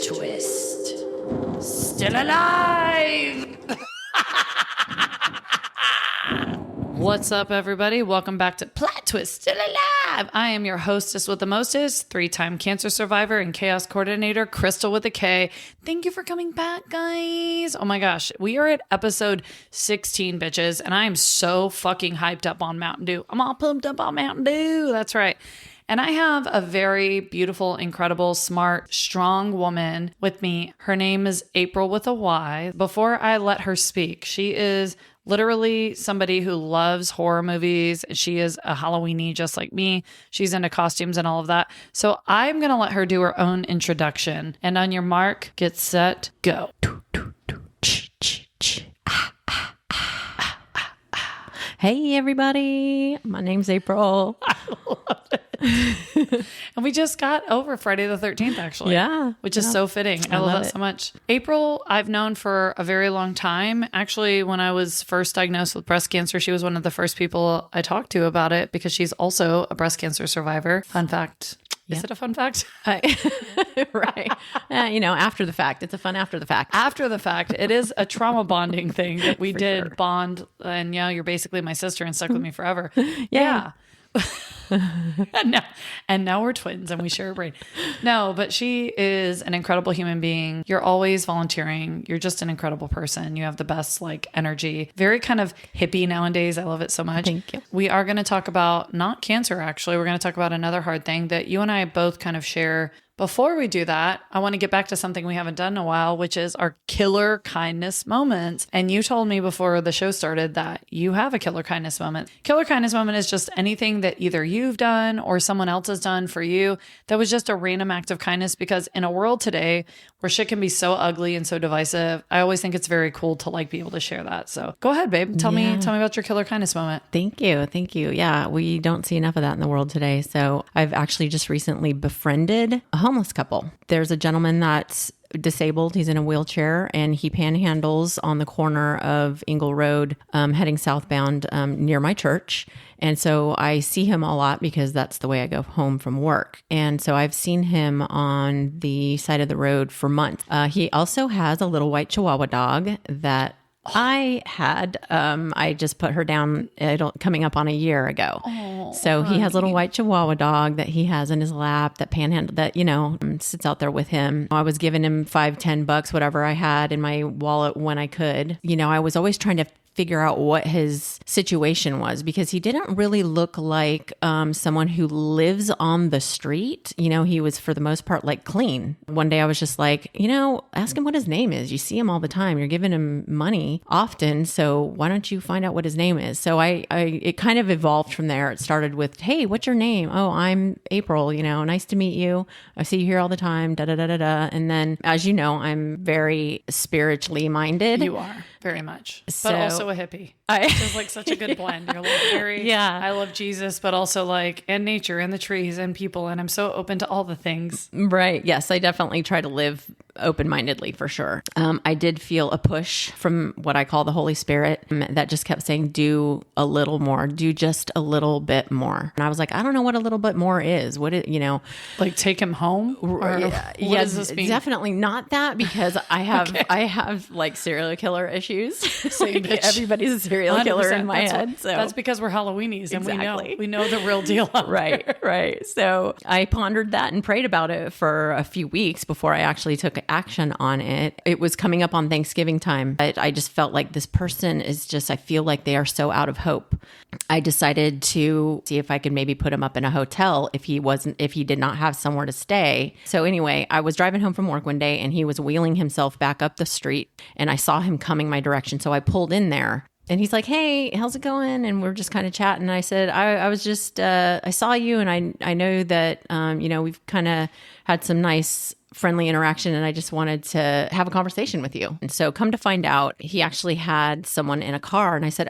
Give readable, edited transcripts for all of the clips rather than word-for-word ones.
twist. Still alive! What's up, everybody? Welcome back to Plot Twist, Still Alive. I am your hostess with the mostest, 3-time cancer survivor and chaos coordinator, Crystal with a K. Thank you for coming back, guys. Oh my gosh, we are at episode 16, bitches, and I am so fucking hyped up on Mountain Dew. I'm all pumped up on Mountain Dew. That's right. And I have a very beautiful, incredible, smart, strong woman with me. Her name is Apryl with a Y. Before I let her speak, she is literally somebody who loves horror movies. She is a Halloweenie just like me. She's into costumes and all of that. So I'm going to let her do her own introduction. And on your mark, get set, go. Hey, everybody. My name's Apryl. I love it. And we just got over Friday the 13th, actually. Yeah. Which is so fitting. I love that so much. Apryl, I've known for a very long time. Actually, when I was first diagnosed with breast cancer, she was one of the first people I talked to about it because she's also a breast cancer survivor. Fun fact. Is it a fun fact? Right. After the fact. It's a fun after the fact. After the fact. It is a trauma bonding thing that we did bond. And you're basically my sister and stuck with me forever. Yeah. and now we're twins and we share a brain. No, but she is an incredible human being. You're always volunteering. You're just an incredible person. You have the best energy. Very kind of hippie nowadays. I love it so much. Thank you. We are going to talk about not cancer, actually. We're going to talk about another hard thing that you and I both kind of share. Before we do that, I want to get back to something we haven't done in a while, which is our killer kindness moments. And you told me before the show started that you have a killer kindness moment. Killer kindness moment is just anything that either you've done or someone else has done for you that was just a random act of kindness, because in a world today where shit can be so ugly and so divisive, I always think it's very cool to be able to share that. So go ahead, babe. Tell me about your killer kindness moment. Thank you. Yeah, we don't see enough of that in the world today. So I've actually just recently befriended a homeless couple. There's a gentleman that's disabled. He's in a wheelchair and he panhandles on the corner of Ingle Road, heading southbound near my church. And so I see him a lot because that's the way I go home from work. And so I've seen him on the side of the road for months. He also has a little white Chihuahua dog that I had. I just put her down coming up on a year ago. So he has a little white Chihuahua dog that he has in his lap that sits out there with him. I was giving him $5-10, whatever I had in my wallet when I could. I was always trying to figure out what his situation was because he didn't really look like someone who lives on the street. He was for the most part clean. One day I was just ask him what his name is. You see him all the time. You're giving him money often. So why don't you find out what his name is? So it kind of evolved from there. It started with, hey, what's your name? Oh, I'm Apryl, nice to meet you. I see you here all the time, da, da, da, da, da. And then, as you know, I'm very spiritually minded. You are. Very much. But also a hippie. It's such a good blend. You're very, I love Jesus, but also and nature and the trees and people. And I'm so open to all the things. Right. Yes. I definitely try to live open-mindedly for sure. I did feel a push from what I call the Holy Spirit that just kept saying, do a little more, do just a little bit more. And I was like, I don't know what a little bit more is. What it, take him home? What does this mean? Definitely not that, because I have, I have serial killer issues. Same bitch. Everybody's a serial killer in my head. So that's because we're Halloweenies and we know the real deal. Right. So I pondered that and prayed about it for a few weeks before I actually took action on it. It was coming up on Thanksgiving time, but I just felt like this person is I feel like they are so out of hope. I decided to see if I could maybe put him up in a hotel if he did not have somewhere to stay. So anyway, I was driving home from work one day and he was wheeling himself back up the street and I saw him coming my direction. So I pulled in there. And he's like, hey, how's it going? And we're just kind of chatting. And I said, I was just, I saw you and I know that, we've kind of had some nice friendly interaction and I just wanted to have a conversation with you. And so come to find out, he actually had someone in a car and I said,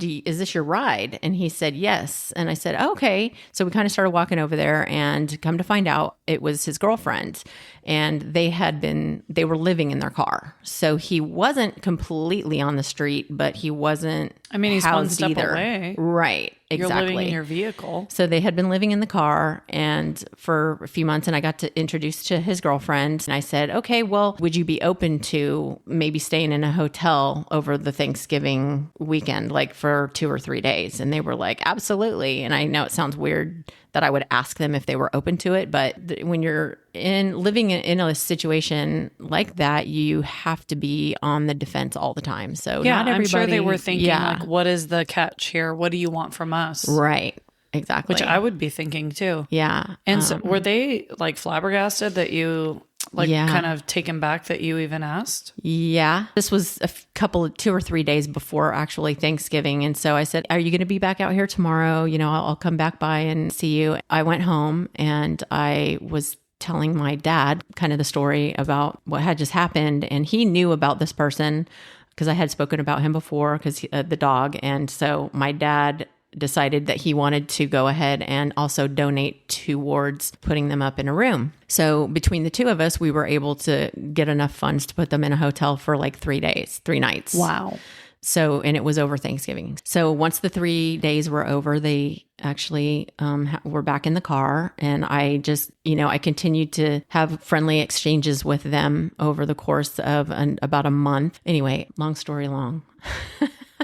is this your ride? And he said, yes. And I said, okay. So we kind of started walking over there and come to find out it was his girlfriend and they were living in their car. So he wasn't completely on the street, but he wasn't he's one step away. Right. You're living Exactly. in your vehicle. So they had been living in the car and for a few months, and I got to introduce to his girlfriend. And I said, okay, well, would you be open to maybe staying in a hotel over the Thanksgiving weekend, like for 2 or 3 days? And they were like, absolutely. And I know it sounds weird that I would ask them if they were open to it, but when you're living in a situation like that, you have to be on the defense all the time. So Yeah, not everybody, I'm sure they were thinking, like, what is the catch here? What do you want from us? Right. Exactly. Which I would be thinking too. Yeah. And so were they like flabbergasted that you kind of taken back that you even asked? Yeah. This was a couple of 2 or 3 days before actually Thanksgiving. And so I said, are you going to be back out here tomorrow? I'll come back by and see you. I went home and I was telling my dad kind of the story about what had just happened. And he knew about this person because I had spoken about him before because the dog. And so my dad decided that he wanted to go ahead and also donate towards putting them up in a room. So between the two of us, we were able to get enough funds to put them in a hotel for like 3 days, 3 nights. Wow. So, and it was over Thanksgiving. So once the 3 days were over, they actually were back in the car. And I just, I continued to have friendly exchanges with them over the course of about a month. Anyway, long story long.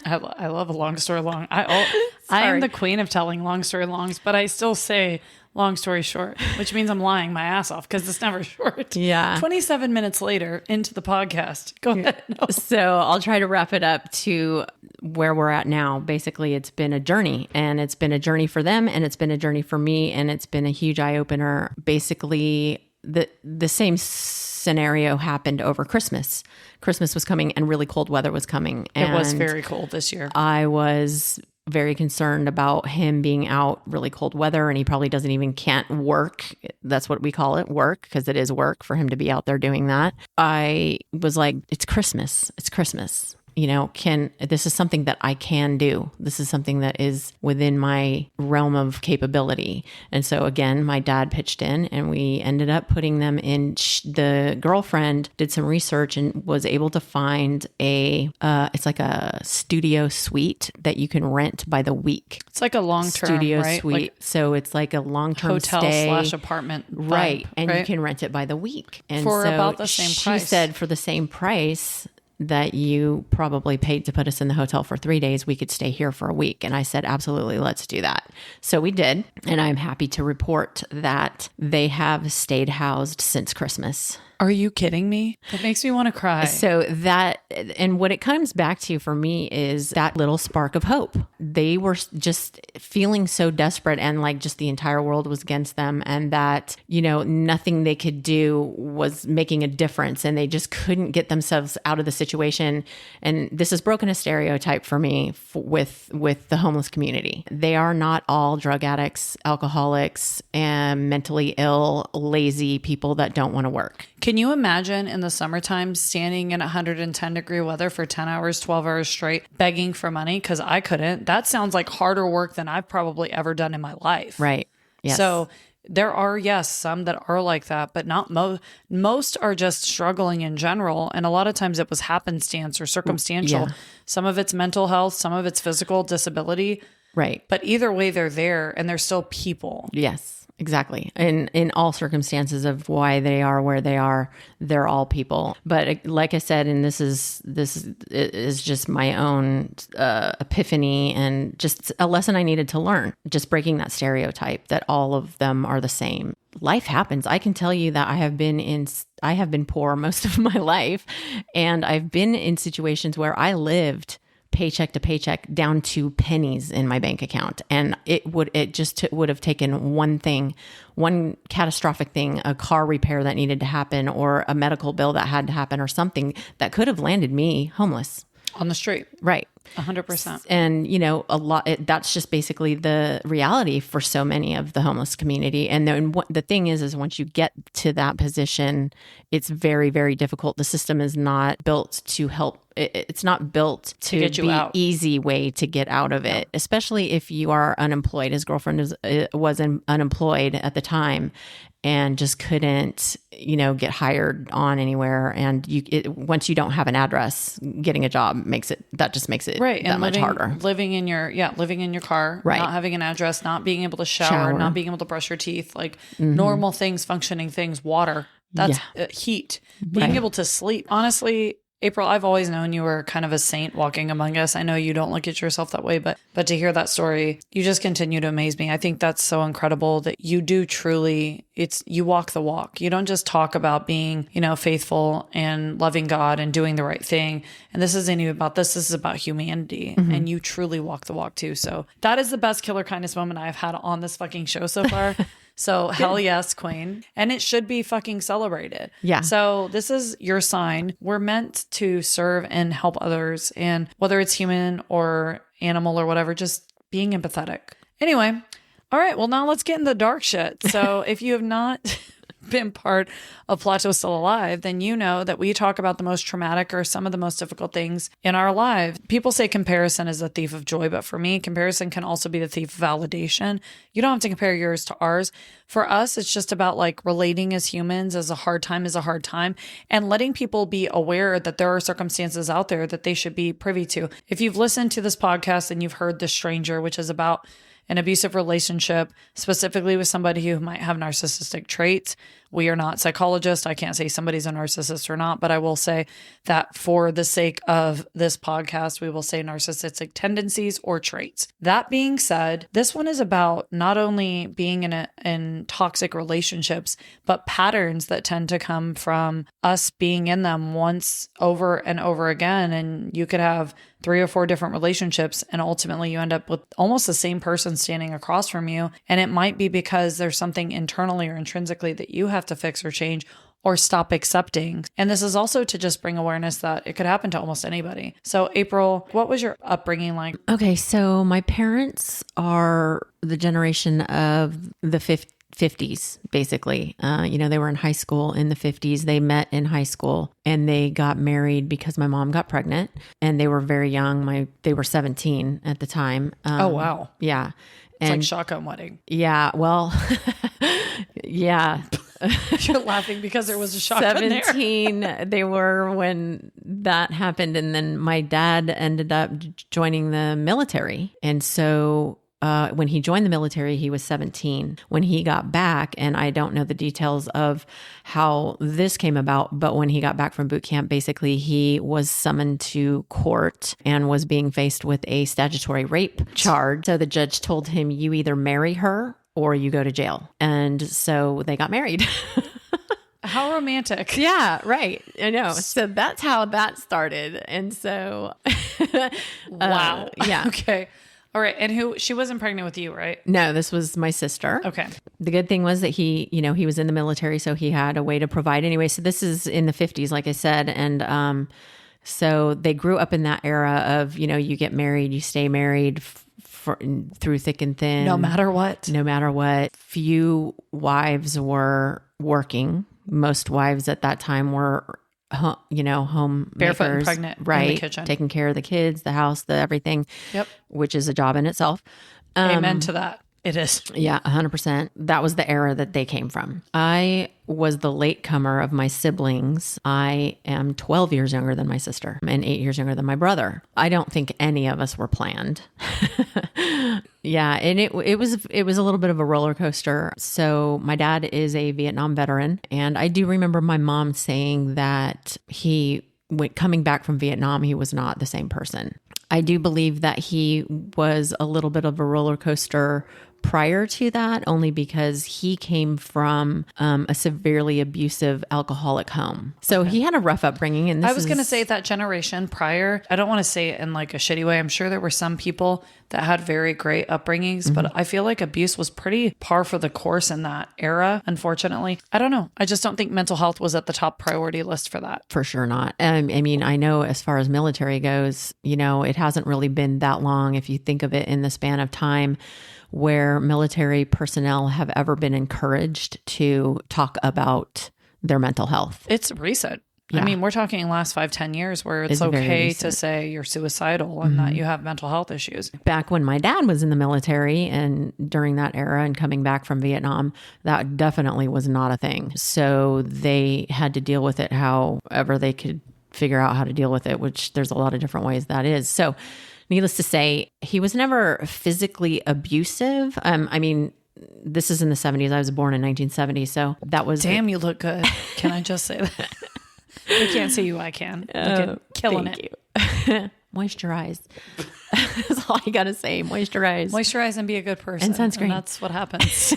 I love a long story long. I am the queen of telling long story longs, but I still say long story short, which means I'm lying my ass off because it's never short. Yeah. 27 minutes later into the podcast. Go ahead. No. So I'll try to wrap it up to where we're at now. Basically, it's been a journey, and it's been a journey for them, and it's been a journey for me, and it's been a huge eye opener. Basically, the same scenario happened over Christmas. Christmas was coming and really cold weather was coming. And it was very cold this year. I was very concerned about him being out really cold weather, and he probably can't work. That's what we call it, work, because it is work for him to be out there doing that. I was like, it's Christmas. It's Christmas. This is something that I can do. This is something that is within my realm of capability. And so again, my dad pitched in and we ended up putting them in. The girlfriend did some research and was able to find it's like a studio suite that you can rent by the week. It's like a long-term studio right? suite. Like so it's like a long-term hotel stay. / apartment. Vibe, right. And right? you can rent it by the week. And for so about the same price. She said for the same price that you probably paid to put us in the hotel for 3 days, we could stay here for a week. And I said, absolutely, let's do that. So we did. And I'm happy to report that they have stayed housed since Christmas. Are you kidding me? That makes me want to cry. So and what it comes back to for me is that little spark of hope. They were just feeling so desperate and like just the entire world was against them, and that, nothing they could do was making a difference, and they just couldn't get themselves out of the situation. And this has broken a stereotype for me with the homeless community. They are not all drug addicts, alcoholics, and mentally ill, lazy people that don't want to work. Can you imagine in the summertime standing in 110-degree weather for 10 hours, 12 hours straight, begging for money? Because I couldn't. That sounds like harder work than I've probably ever done in my life. Right. Yes. So there are, yes, some that are like that, but not most are just struggling in general. And a lot of times it was happenstance or circumstantial. Yeah. Some of it's mental health, some of it's physical disability. Right. But either way, they're there and they're still people. Yes. Exactly. In all circumstances of why they are where they are, they're all people. But like I said, and this is just my own epiphany and just a lesson I needed to learn, just breaking that stereotype that all of them are the same. Life happens. I can tell you that I have been poor most of my life, and I've been in situations where I lived paycheck to paycheck down to pennies in my bank account. And it would have taken one catastrophic thing, a car repair that needed to happen, or a medical bill that had to happen, or something that could have landed me homeless. On the street. Right. 100%. And, that's just basically the reality for so many of the homeless community. And then the thing is once you get to that position, it's very, very difficult. The system is not built to help. it's not built to get you be out. easy way to get out of it, especially if you are unemployed. His girlfriend was unemployed at the time and just couldn't, get hired on anywhere. And once you don't have an address, getting a job just makes it right. that much harder. Living in your car, right. Not having an address, not being able to shower. Not being able to brush your teeth, like normal things, functioning things, water, that's heat, being able to sleep. Honestly, Apryl, I've always known you were kind of a saint walking among us. I know you don't look at yourself that way, but to hear that story, you just continue to amaze me. I think that's so incredible that you do truly, you walk the walk. You don't just talk about being, faithful and loving God and doing the right thing. And this isn't even about this. This is about humanity. And you truly walk the walk too. So that is the best killer kindness moment I've had on this fucking show so far. So hell yes, queen. And it should be fucking celebrated. Yeah. So this is your sign. We're meant to serve and help others. And whether it's human or animal or whatever, just being empathetic. Anyway. All right. Well, now let's get into the dark shit. So if you have not been part of Plot Twist Still Alive, then you know that we talk about the most traumatic or some of the most difficult things in our lives. People say comparison is a thief of joy, but for me, comparison can also be the thief of validation. You don't have to compare yours to ours. For us, it's just about like relating as humans, as a hard time is a hard time, and letting people be aware that there are circumstances out there that they should be privy to. If you've listened to this podcast and you've heard The Stranger, which is about an abusive relationship, specifically with somebody who might have narcissistic traits. We are not psychologists. I can't say somebody's a narcissist or not, but I will say that for the sake of this podcast, we will say narcissistic tendencies or traits. That being said, this one is about not only being in toxic relationships, but patterns that tend to come from us being in them once over and over again. And you could have 3 or 4 different relationships, and ultimately you end up with almost the same person standing across from you. And it might be because there's something internally or intrinsically that you have to fix or change or stop accepting. And this is also to just bring awareness that it could happen to almost anybody. So Apryl, what was your upbringing like? Okay, so my parents are the generation of the 50s, basically. They were in high school in the 50s. They met in high school and they got married because my mom got pregnant and they were very young. They were 17 at the time. Oh, wow. Yeah. It's like shotgun wedding. Yeah. Well, yeah. You're laughing because there was a shotgun 17 there. They were when that happened. And then my dad ended up joining the military. And so when he joined the military, he was 17. When he got back, and I don't know the details of how this came about, but when he got back from boot camp, basically he was summoned to court and was being faced with a statutory rape charge. So the judge told him, you either marry her or you go to jail. And so they got married. How romantic. Yeah, right. I know. So that's how that started. And so, wow. Yeah. Okay. All right. And she wasn't pregnant with you, right? No, this was my sister. Okay. The good thing was that he was in the military, so he had a way to provide anyway. So this is in the 50s, like I said. And so they grew up in that era of, you get married, you stay married through thick and thin. No matter what. No matter what. Few wives were working. Most wives at that time were home barefoot makers, and pregnant, right? in the kitchen, taking care of the kids, the house, the everything. Yep. Which is a job in itself. Amen to that. It is. Yeah, 100%. That was the era that they came from. I was the latecomer of my siblings. I am 12 years younger than my sister and 8 years younger than my brother. I don't think any of us were planned. Yeah, and it was a little bit of a roller coaster. So my dad is a Vietnam veteran, and I do remember my mom saying that coming back from Vietnam, he was not the same person. I do believe that he was a little bit of a roller coaster prior to that, only because he came from a severely abusive alcoholic home. So he had a rough upbringing. And I was going to say that generation prior, I don't want to say it in like a shitty way. I'm sure there were some people that had very great upbringings, but I feel like abuse was pretty par for the course in that era, unfortunately. I don't know. I just don't think mental health was at the top priority list for that. For sure not. I mean, I know as far as military goes, it hasn't really been that long, if you think of it in the span of time, where military personnel have ever been encouraged to talk about their mental health. It's recent. I mean, we're talking last 5-10 years where it's very okay recent. to say you're suicidal and that you have mental health issues. Back when my dad was in the military and during that era and coming back from Vietnam, that definitely was not a thing. So they had to deal with it however they could figure out how to deal with it, which there's a lot of different ways that is. So needless to say, he was never physically abusive. I mean, this is in the 70s. I was born in 1970. So that was... Damn, you look good. Can I just say that? I can't see you. I can. Killing it. You. Moisturize. That's all I got to say. Moisturize. Moisturize and be a good person. And sunscreen. And that's what happens.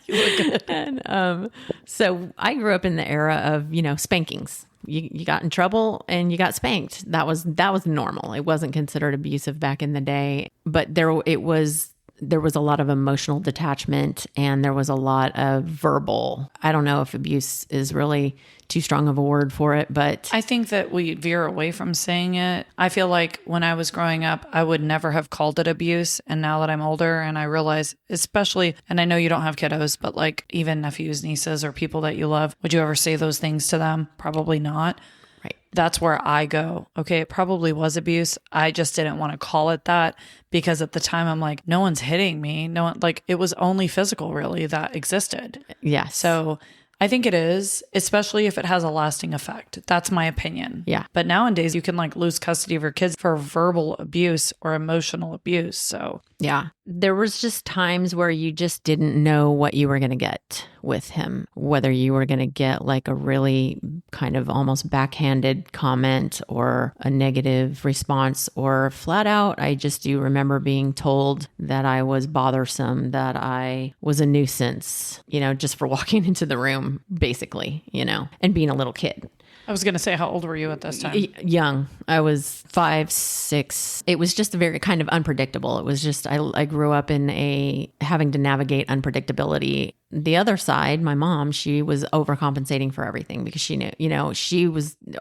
You look good. And, so I grew up in the era of, spankings. You got in trouble and you got spanked. That was normal. It wasn't considered abusive back in the day, but there was a lot of emotional detachment and there was a lot of verbal. I don't know if abuse is really too strong of a word for it, but I think that we veer away from saying it. I feel like when I was growing up, I would never have called it abuse. And now that I'm older and I realize, especially, and I know you don't have kiddos, but like even nephews, nieces, or people that you love, would you ever say those things to them? Probably not. Right. That's where I go, okay, it probably was abuse. I just didn't want to call it that because at the time I'm like, no one's hitting me. No one, like it was only physical really that existed. Yeah. So I think it is, especially if it has a lasting effect. That's my opinion. Yeah. But nowadays you can like lose custody of your kids for verbal abuse or emotional abuse. So yeah, there was just times where you just didn't know what you were going to get with him, whether you were going to get like a really kind of almost backhanded comment or a negative response or flat out. I just do remember being told that I was bothersome, that I was a nuisance, just for walking into the room, basically, and being a little kid. I was going to say, how old were you at this time? Young. I was 5, 6. It was just very kind of unpredictable. It was just, I grew up in having to navigate unpredictability. The other side, my mom, she was overcompensating for everything because she knew,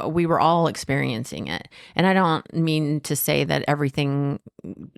we were all experiencing it. And I don't mean to say that everything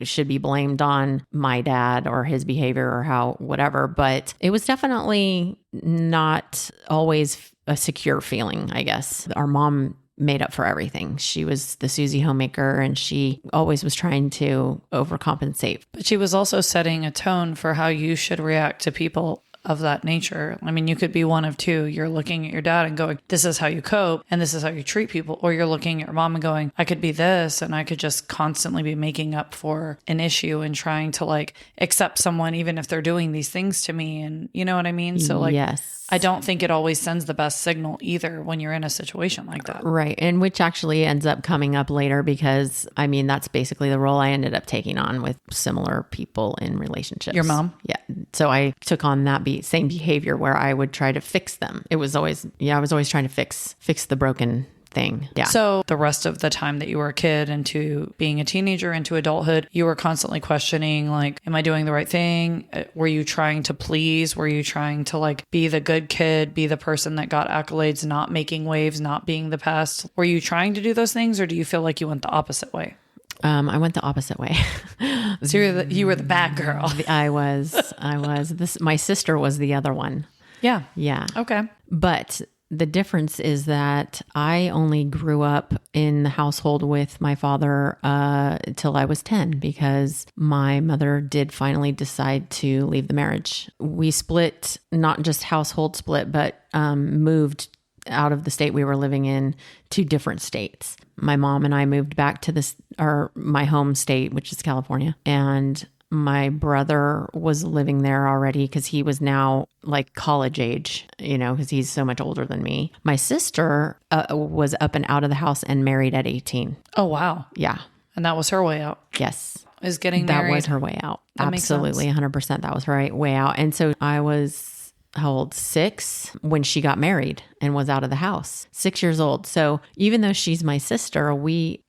should be blamed on my dad or his behavior or whatever, but it was definitely not always a secure feeling, I guess. Our mom made up for everything. She was the Susie homemaker and she always was trying to overcompensate. But she was also setting a tone for how you should react to people of that nature. I mean, you could be one of two. You're looking at your dad and going, this is how you cope and this is how you treat people. Or you're looking at your mom and going, I could be this and I could just constantly be making up for an issue and trying to like accept someone even if they're doing these things to me. And you know what I mean? So like, yes. I don't think it always sends the best signal either when you're in a situation like that. Right. And which actually ends up coming up later because, I mean, that's basically the role I ended up taking on with similar people in relationships. Your mom? Yeah. So I took on that same behavior where I would try to fix them. It was always, I was always trying to fix the broken thing. Yeah. So the rest of the time that you were a kid into being a teenager into adulthood, you were constantly questioning like, am I doing the right thing? Were you trying to please? Were you trying to like be the good kid, be the person that got accolades, not making waves, not being the pest? Were you trying to do those things or do you feel like you went the opposite way? I went the opposite way. So you were the bad girl. I was. My sister was the other one. Yeah. Yeah. Okay. But the difference is that I only grew up in the household with my father till I was 10 because my mother did finally decide to leave the marriage. We split, not just household split, but moved out of the state we were living in to different states. My mom and I moved back to my home state, which is California. And my brother was living there already because he was now like college age, because he's so much older than me. My sister was up and out of the house and married at 18. Oh, wow. Yeah. And that was her way out. Yes. Is getting married. That was her way out. That Absolutely. 100%. That was her way out. And so I was, how old? 6 when she got married and was out of the house. 6 years old. So even though she's my sister,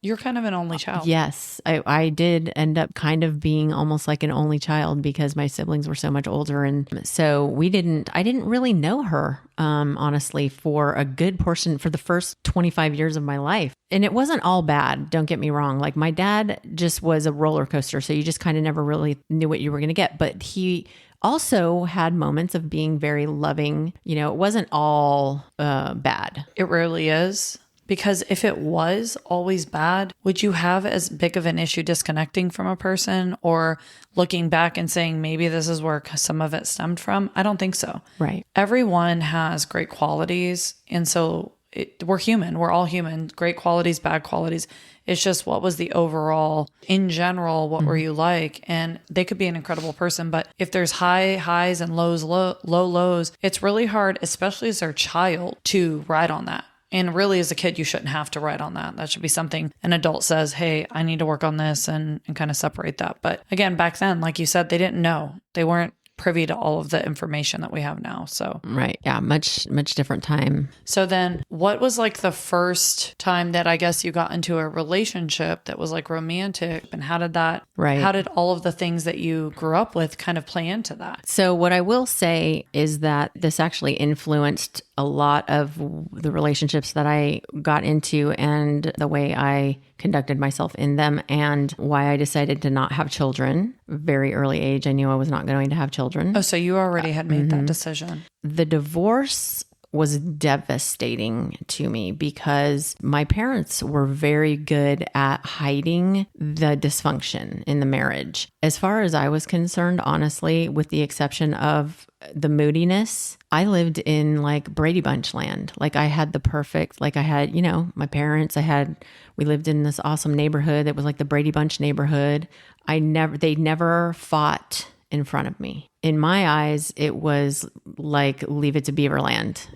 you're kind of an only child. Yes, I did end up kind of being almost like an only child because my siblings were so much older. And so I didn't really know her, honestly, for a good portion for the first 25 years of my life. And it wasn't all bad. Don't get me wrong. Like my dad just was a roller coaster. So you just kind of never really knew what you were going to get. But he also had moments of being very loving. It wasn't all bad. It rarely is. Because if it was always bad, would you have as big of an issue disconnecting from a person or looking back and saying, maybe this is where some of it stemmed from? I don't think so. Right. Everyone has great qualities. And so we're human. We're all human. Great qualities, bad qualities. It's just what was the overall, in general, what were you like? And they could be an incredible person, but if there's high highs and low lows, it's really hard, especially as their child, to ride on that. And really, as a kid, you shouldn't have to ride on that. That should be something an adult says, hey, I need to work on this and kind of separate that. But again, back then, like you said, they didn't know. They weren't privy to all of the information that we have now. So, right. Yeah. Much different time. So then what was like the first time that I guess you got into a relationship that was like romantic, and how did all of the things that you grew up with kind of play into that? So what I will say is that this actually influenced a lot of the relationships that I got into and the way I conducted myself in them, and why I decided to not have children. Very early age, I knew I was not going to have children. Oh, so you already had made that decision. The divorce was devastating to me because my parents were very good at hiding the dysfunction in the marriage. As far as I was concerned, honestly, with the exception of the moodiness, I lived in like Brady Bunch land. Like I had the perfect, like I had, my parents, we lived in this awesome neighborhood that was like the Brady Bunch neighborhood. They never fought in front of me. In my eyes, it was like Leave It to Beaverland,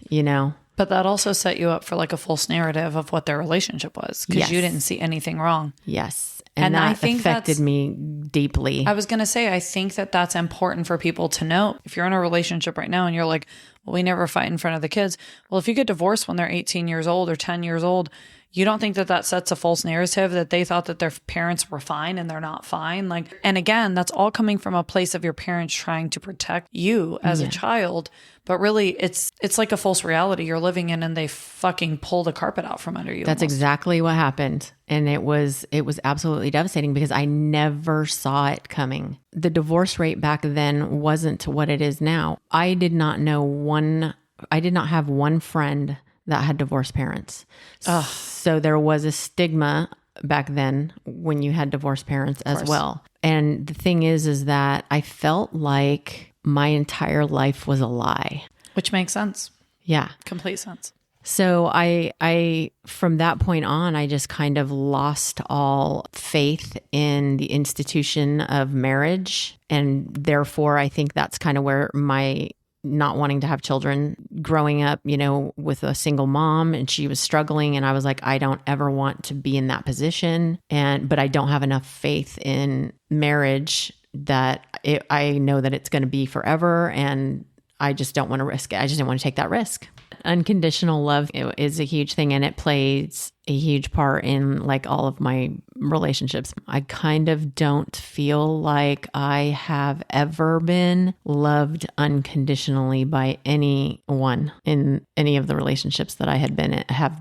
But that also set you up for like a false narrative of what their relationship was, because you didn't see anything wrong. Yes. And that I think affected me deeply. I was going to say, I think that that's important for people to know. If you're in a relationship right now and you're like, well, we never fight in front of the kids. Well, if you get divorced when they're 18 years old or 10 years old, you don't think that that sets a false narrative that they thought that their parents were fine and they're not fine. And again, that's all coming from a place of your parents trying to protect you as a child. But really, it's like a false reality you're living in, and they fucking pull the carpet out from under you. That's almost exactly what happened. And it was absolutely devastating because I never saw it coming. The divorce rate back then wasn't what it is now. I did not have one friend that had divorced parents. Ugh. So there was a stigma back then when you had divorced parents as well. And the thing is that I felt like my entire life was a lie. Which makes sense. Yeah. Complete sense. So I from that point on, I just kind of lost all faith in the institution of marriage. And therefore, I think that's kind of where my not wanting to have children, growing up, with a single mom, and she was struggling. And I was like, I don't ever want to be in that position. But I don't have enough faith in marriage that I know that it's going to be forever. And I just don't want to risk it. I just didn't want to take that risk. Unconditional love is a huge thing, and it plays a huge part in like all of my relationships. I kind of don't feel like I have ever been loved unconditionally by anyone in any of the relationships that I have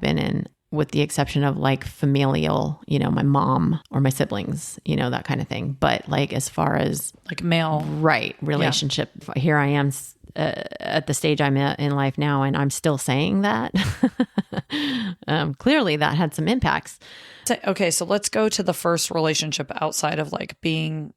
been in, with the exception of like familial, my mom or my siblings, that kind of thing. But like as far as like male, right, relationship, here I am at the stage I'm at in life now, and I'm still saying that. Clearly that had some impacts. Okay, so let's go to the first relationship outside of like being,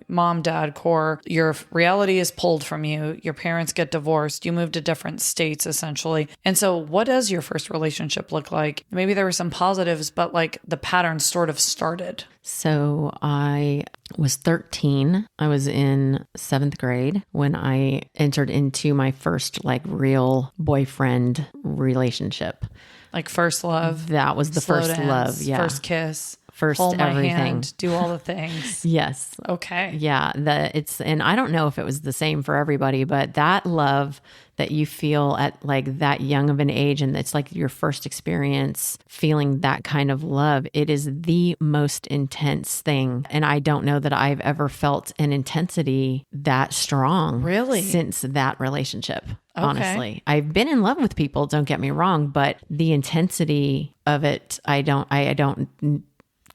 mom, dad, core. Your reality is pulled from you. Your parents get divorced. You move to different states essentially. And so what does your first relationship look like? Maybe there were some positives, but like the pattern sort of started. So I was 13. I was in 7th grade when I entered into my first like real boyfriend relationship. Like first love. That was the first dance, love. Yeah. First kiss. First hold my everything. Hand, do all the things. Yes. Okay. Yeah. And I don't know if it was the same for everybody, but that love that you feel at like that young of an age, and it's like your first experience feeling that kind of love, it is the most intense thing. And I don't know that I've ever felt an intensity that strong really since that relationship. Okay. Honestly, I've been in love with people, don't get me wrong, but the intensity of it,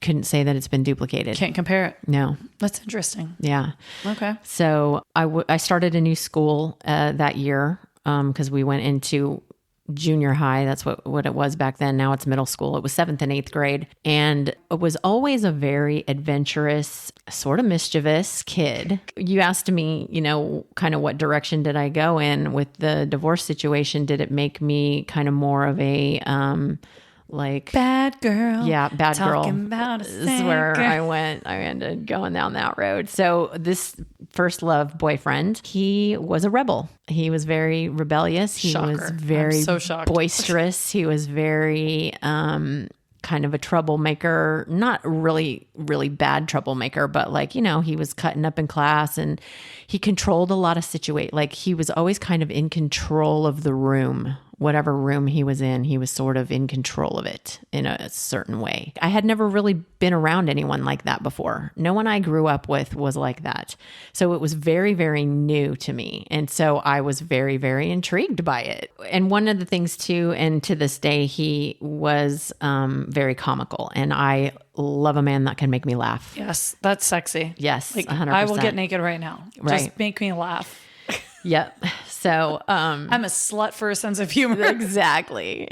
couldn't say that it's been duplicated. Can't compare it. No. That's interesting. Yeah. Okay. So I started a new school that year because we went into junior high. That's what it was back then. Now it's middle school. It was 7th and 8th grade. And it was always a very adventurous, sort of mischievous kid. You asked me, kind of what direction did I go in with the divorce situation? Did it make me kind of more of a, bad girl? Yeah, bad girl. Talking about a This is where I went. I ended going down that road. So this first love boyfriend, he was a rebel. He was very rebellious. He Shocker. was very I'm so shocked. boisterous. He was very kind of a troublemaker, not really, really bad troublemaker, but he was cutting up in class and he controlled a lot of situations. Like he was always kind of in control of the room. Whatever room he was in, he was sort of in control of it in a certain way. I had never really been around anyone like that before. No one I grew up with was like that. So it was very, very new to me. And so I was very, very intrigued by it. And one of the things too, and to this day, he was very comical. And I love a man that can make me laugh. Yes, that's sexy. Yes, 100%. I will get naked right now. Right. Just make me laugh. Yep. So, I'm a slut for a sense of humor. Exactly.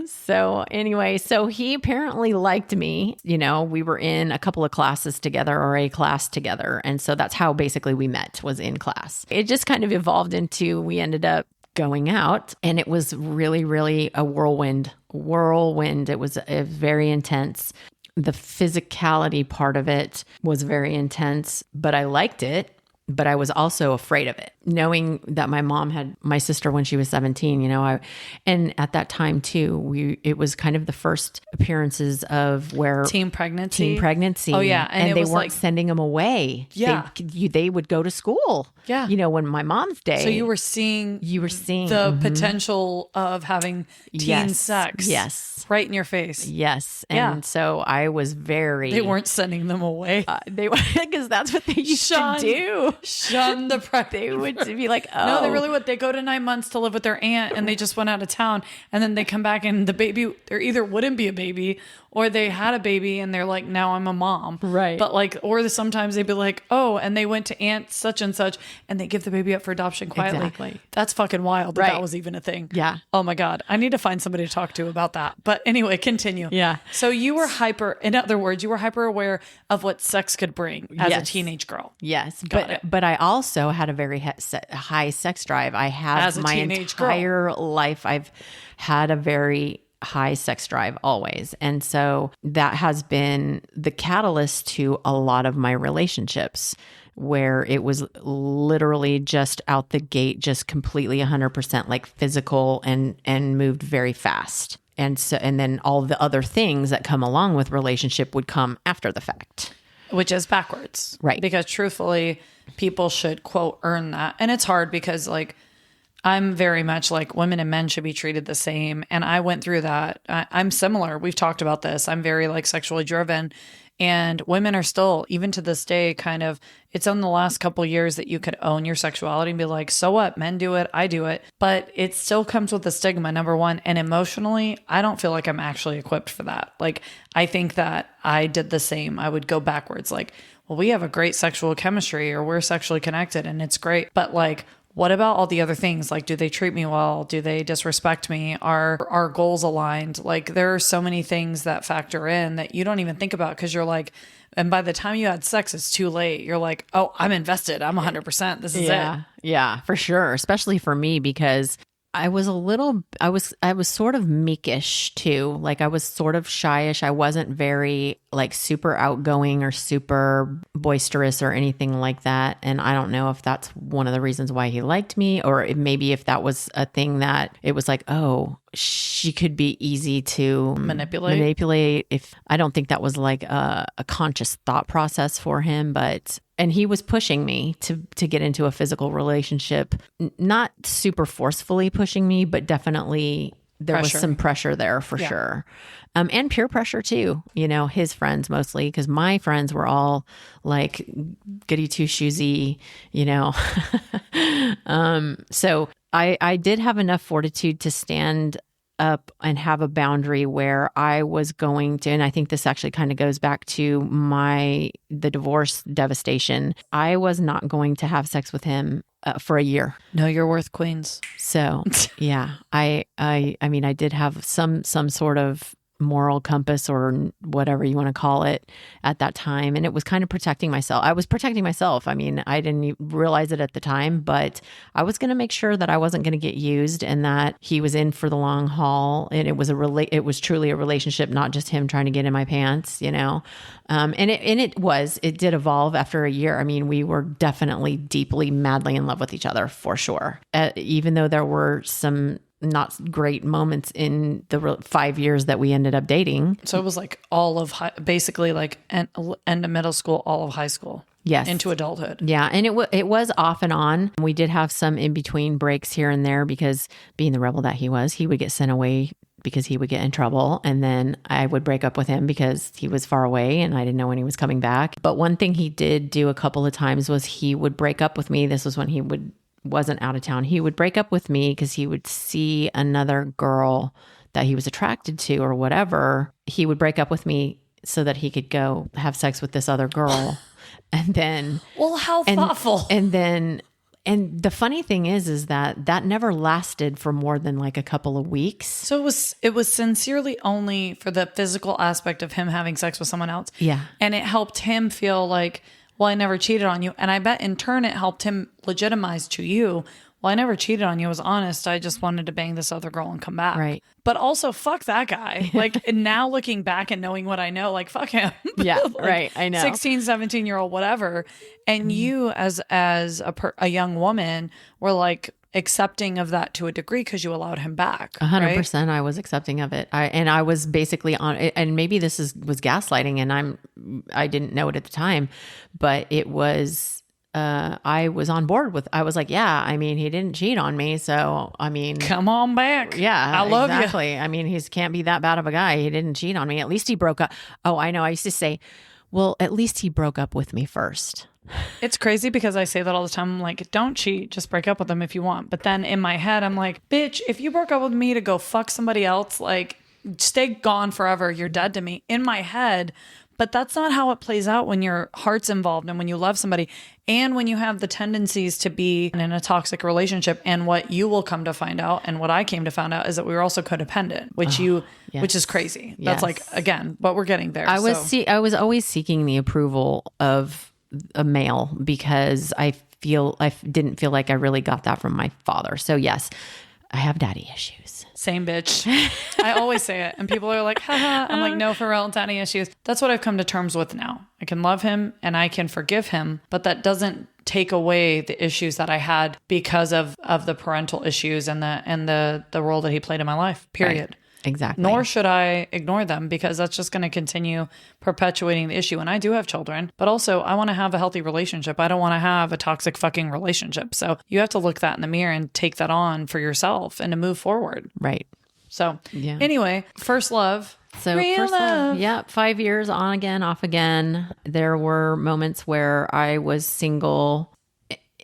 So anyway, so he apparently liked me. We were in a couple of classes together or a class together. And so that's how basically we met, was in class. It just kind of evolved into, we ended up going out and it was really, really a whirlwind. It was very intense. The physicality part of it was very intense, but I liked it. But I was also afraid of it, knowing that my mom had my sister when she was 17, and at that time too, it was kind of the first appearances of where teen pregnancy. Oh yeah. And they was weren't sending them away. Yeah. They would go to school. Yeah. When my mom's day. So you were seeing the potential of having teen sex. Yes. Right in your face. Yes. And so I was They weren't sending them away. They were, because that's what they used to do. Shun the pregnant. They would be like, oh. No, they really would. They go to 9 months to live with their aunt and they just went out of town. And then they come back and the baby, there either wouldn't be a baby or they had a baby and they're like, now I'm a mom. Right. But sometimes they'd be like, oh, and they went to aunt such and such and they give the baby up for adoption quietly. Exactly. That's fucking wild that was even a thing. Yeah. Oh my God. I need to find somebody to talk to about that. But anyway, continue. Yeah. So you were in other words, you were hyper aware of what sex could bring as a teenage girl. Yes. Got it. But I also had a very high sex drive. I have as a my entire life. I've had a very high sex drive always. And so that has been the catalyst to a lot of my relationships, where it was literally just out the gate, just completely 100% like physical and moved very fast. And then all the other things that come along with relationship would come after the fact. Which is backwards. Right. Because truthfully, people should, quote, earn that. And it's hard because I'm very much like women and men should be treated the same. And I went through that. I'm similar. We've talked about this. I'm very sexually driven. And women are still, even to this day, kind of, it's in the last couple of years that you could own your sexuality and be like, so what? Men do it. I do it. But it still comes with a stigma, number one. And emotionally, I don't feel like I'm actually equipped for that. I think that I did the same. I would go backwards. Well, we have a great sexual chemistry or we're sexually connected and it's great. But what about all the other things? Do they treat me well? Do they disrespect me? Are our goals aligned? There are so many things that factor in that you don't even think about because you're and by the time you had sex, it's too late. You're like, oh, I'm invested. I'm 100%. This is it. Yeah, for sure. Especially for me, because I was sort of meekish too. I was sort of shyish. I wasn't very super outgoing or super boisterous or anything like that. And I don't know if that's one of the reasons why he liked me, or maybe if that was a thing that it was oh, she could be easy to manipulate. If I don't think that was a conscious thought process for him, and he was pushing me to get into a physical relationship, not super forcefully pushing me, but definitely there was some pressure there for sure. And peer pressure too, his friends mostly, because my friends were all goody two shoesy, so I did have enough fortitude to stand up and have a boundary where I was going to, and I think this actually kind of goes back to the divorce devastation. I was not going to have sex with him for a year. Know your worth, queens. So yeah, I mean, I did have some sort of moral compass or whatever you want to call it at that time. And it was kind of protecting myself. I was protecting myself. I mean, I didn't even realize it at the time, but I was going to make sure that I wasn't going to get used and that he was in for the long haul. And it was it was truly a relationship, not just him trying to get in my pants, you know? It did evolve after a year. I mean, we were definitely deeply, madly in love with each other for sure. Even though there were some not great moments in the 5 years that we ended up dating. So it was like all of basically like end of middle school, all of high school. Yes. Into adulthood. Yeah. And it was off and on. We did have some in between breaks here and there because being the rebel that he was, he would get sent away because he would get in trouble. And then I would break up with him because he was far away and I didn't know when he was coming back. But one thing he did do a couple of times was he would break up with me. This was when he wasn't out of town. He would break up with me because he would see another girl that he was attracted to or whatever. He would break up with me so that he could go have sex with this other girl. And then, well, how thoughtful. And the funny thing is that never lasted for more than like a couple of weeks. So it was sincerely only for the physical aspect of him having sex with someone else. Yeah. And it helped him feel like, well, I never cheated on you. And I bet in turn it helped him legitimize to you, well, I never cheated on you. I was honest. I just wanted to bang this other girl and come back. Right. But also, fuck that guy. Like, now looking back and knowing what I know, like, fuck him. Yeah, like, right. I know. 16, 17-year-old, whatever. And you, as a young woman, were like accepting of that to a degree because you allowed him back. 100%. I was accepting of it. I was basically on it. And maybe this was gaslighting and I didn't know it at the time, but it was, I was on board with, I was like, yeah, I mean, he didn't cheat on me. So, I mean, come on back. Yeah, I love exactly. I mean, he can't be that bad of a guy. He didn't cheat on me. At least he broke up. Oh, I know. I used to say, well, at least he broke up with me first. It's crazy because I say that all the time. I'm like, don't cheat, just break up with them if you want. But then in my head, I'm like, bitch, if you broke up with me to go fuck somebody else, like, stay gone forever. You're dead to me. In my head. But that's not how it plays out when your heart's involved and when you love somebody and when you have the tendencies to be in a toxic relationship. And what you will come to find out and what I came to find out is that we were also codependent, which which is crazy. Yes. That's like, again, but we're getting there. I was always seeking the approval of a male because I didn't feel like I really got that from my father. So yes, I have daddy issues. Same bitch. I always say it. And people are like, haha. I'm like, no, for real, daddy issues. That's what I've come to terms with now. I can love him and I can forgive him, but that doesn't take away the issues that I had because of the parental issues and the role that he played in my life, period. Right. Exactly. Nor should I ignore them because that's just going to continue perpetuating the issue. And I do have children, but also I want to have a healthy relationship. I don't want to have a toxic fucking relationship. So you have to look that in the mirror and take that on for yourself and to move forward. Right. So anyway, first love. So real first love. Yeah, 5 years on again, off again. There were moments where I was single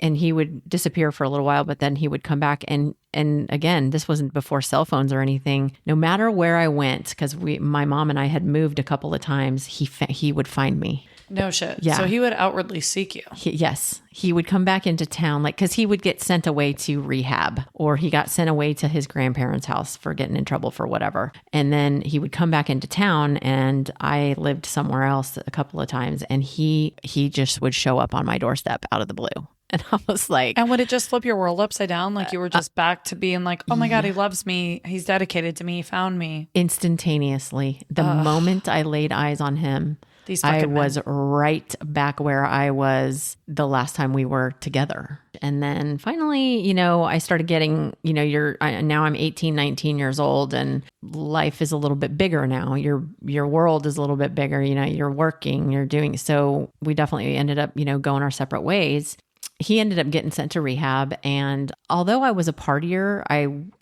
and he would disappear for a little while, but then he would come back. And again, this wasn't before cell phones or anything. No matter where I went, because my mom and I had moved a couple of times, he would find me. No shit. Yeah. So he would outwardly seek you. Yes. He would come back into town, like, because he would get sent away to rehab or he got sent away to his grandparents' house for getting in trouble for whatever. And then he would come back into town and I lived somewhere else a couple of times and he just would show up on my doorstep out of the blue. And I was like... And would it just flip your world upside down? Like you were just back to being like, oh my God, he loves me. He's dedicated to me. He found me. Instantaneously. The moment I laid eyes on him, I was right back where I was the last time we were together. And then finally, I started getting, now I'm 18, 19 years old and life is a little bit bigger now. Your world is a little bit bigger. You're working, you're doing, so we definitely ended up, going our separate ways. He ended up getting sent to rehab. And although I was a partier,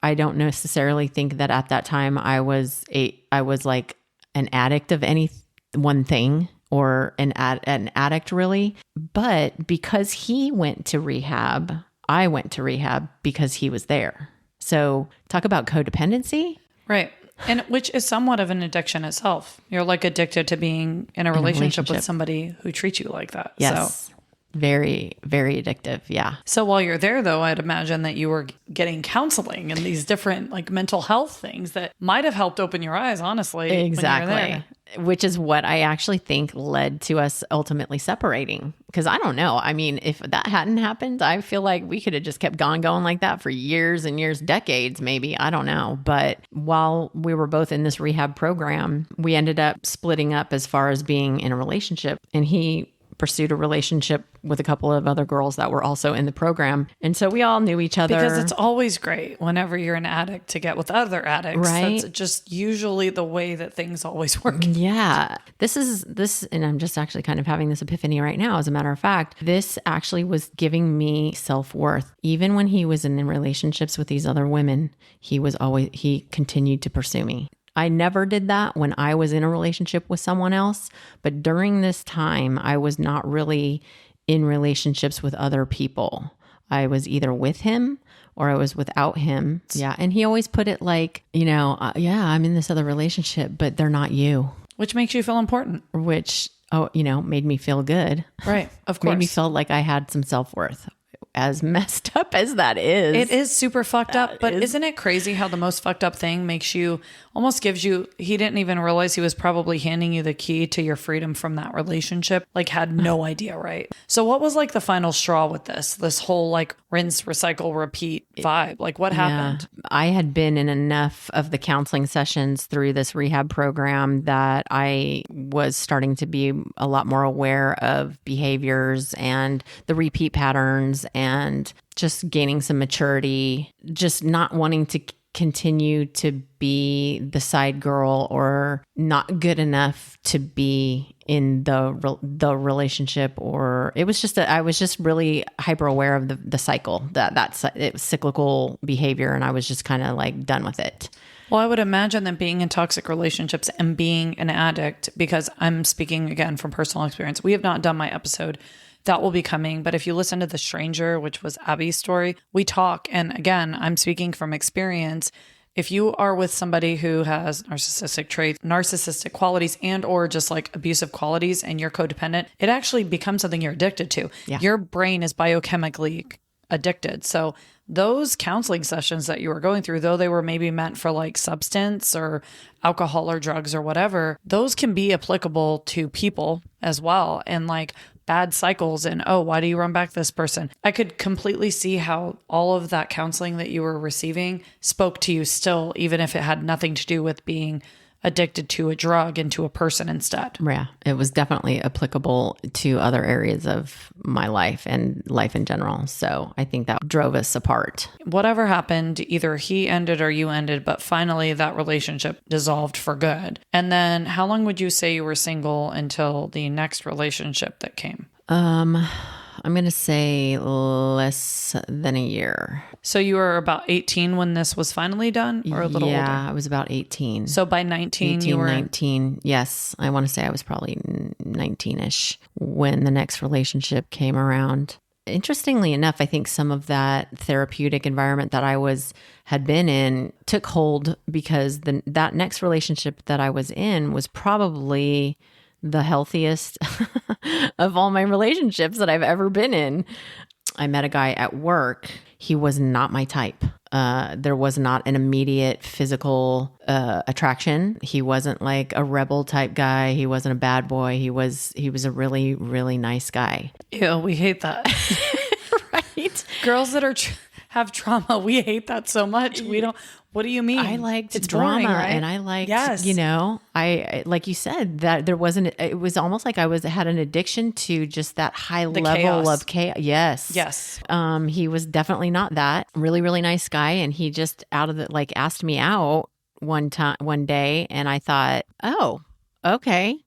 I don't necessarily think that at that time I was like an addict of any one thing or an addict really. But because he went to rehab, I went to rehab because he was there. So talk about codependency. Right. And which is somewhat of an addiction itself. You're like addicted to being in a relationship with somebody who treats you like that. Yes. So. Very, very addictive. Yeah. So while you're there, though, I'd imagine that you were getting counseling and these different like mental health things that might have helped open your eyes, honestly. Exactly. When you were there. Which is what I actually think led to us ultimately separating. Because I don't know. I mean, if that hadn't happened, I feel like we could have just kept going like that for years and years, decades, maybe. I don't know. But while we were both in this rehab program, we ended up splitting up as far as being in a relationship. And he pursued a relationship with a couple of other girls that were also in the program. And so we all knew each other. Because it's always great whenever you're an addict to get with other addicts. Right. That's just usually the way that things always work. Yeah. And I'm just actually kind of having this epiphany right now. As a matter of fact, this actually was giving me self-worth. Even when he was in relationships with these other women, he continued to pursue me. I never did that when I was in a relationship with someone else, but during this time, I was not really in relationships with other people. I was either with him or I was without him. Yeah. And he always put it like, I'm in this other relationship, but they're not you. Which makes you feel important. Which, made me feel good. Right. Of course. Made me feel like I had some self-worth. As messed up as that is. It is super fucked up, but isn't it crazy how the most fucked up thing he didn't even realize he was probably handing you the key to your freedom from that relationship, like had no idea, right? So what was like the final straw with this whole like rinse, recycle, repeat vibe? Like what happened? Yeah. I had been in enough of the counseling sessions through this rehab program that I was starting to be a lot more aware of behaviors and the repeat patterns and just gaining some maturity, just not wanting to continue to be the side girl or not good enough to be in the relationship. Or it was just I was just really hyper aware of the cycle it was cyclical behavior, and I was just kind of like done with it. Well, I would imagine that being in toxic relationships and being an addict, because I'm speaking again from personal experience. We have not done my episode. That will be coming. But if you listen to The Stranger, which was Abby's story, we talk. And again, I'm speaking from experience. If you are with somebody who has narcissistic traits, narcissistic qualities, and or just like abusive qualities, and you're codependent, it actually becomes something you're addicted to. Yeah. Your brain is biochemically addicted. So those counseling sessions that you were going through, though they were maybe meant for like substance or alcohol or drugs or whatever, those can be applicable to people as well. And like bad cycles and, why do you run back this person? I could completely see how all of that counseling that you were receiving spoke to you still, even if it had nothing to do with being addicted to a drug and to a person instead. Yeah, it was definitely applicable to other areas of my life and life in general. So I think that drove us apart. Whatever happened, either he ended or you ended, but finally that relationship dissolved for good. And then how long would you say you were single until the next relationship that came? I'm going to say less than a year. So you were about 18 when this was finally done, or a little older? Yeah, I was about 18. So by 19, you were... 19. Yes. I want to say I was probably 19-ish when the next relationship came around. Interestingly enough, I think some of that therapeutic environment that I had been in took hold because that next relationship that I was in was probably the healthiest of all my relationships that I've ever been in. I met a guy at work. He was not my type. There was not an immediate physical attraction. He wasn't like a rebel type guy. He wasn't a bad boy. He was a really, really nice guy. Ew, we hate that. Right? Girls that have trauma, we hate that so much. We don't. What do you mean? I liked drama, boring, right? And I liked, I like you said that there wasn't. It was almost like I had an addiction to just that high level chaos. Of chaos. Yes, yes. He was definitely not that. Really, really nice guy, and he just asked me out one day, and I thought, oh, okay.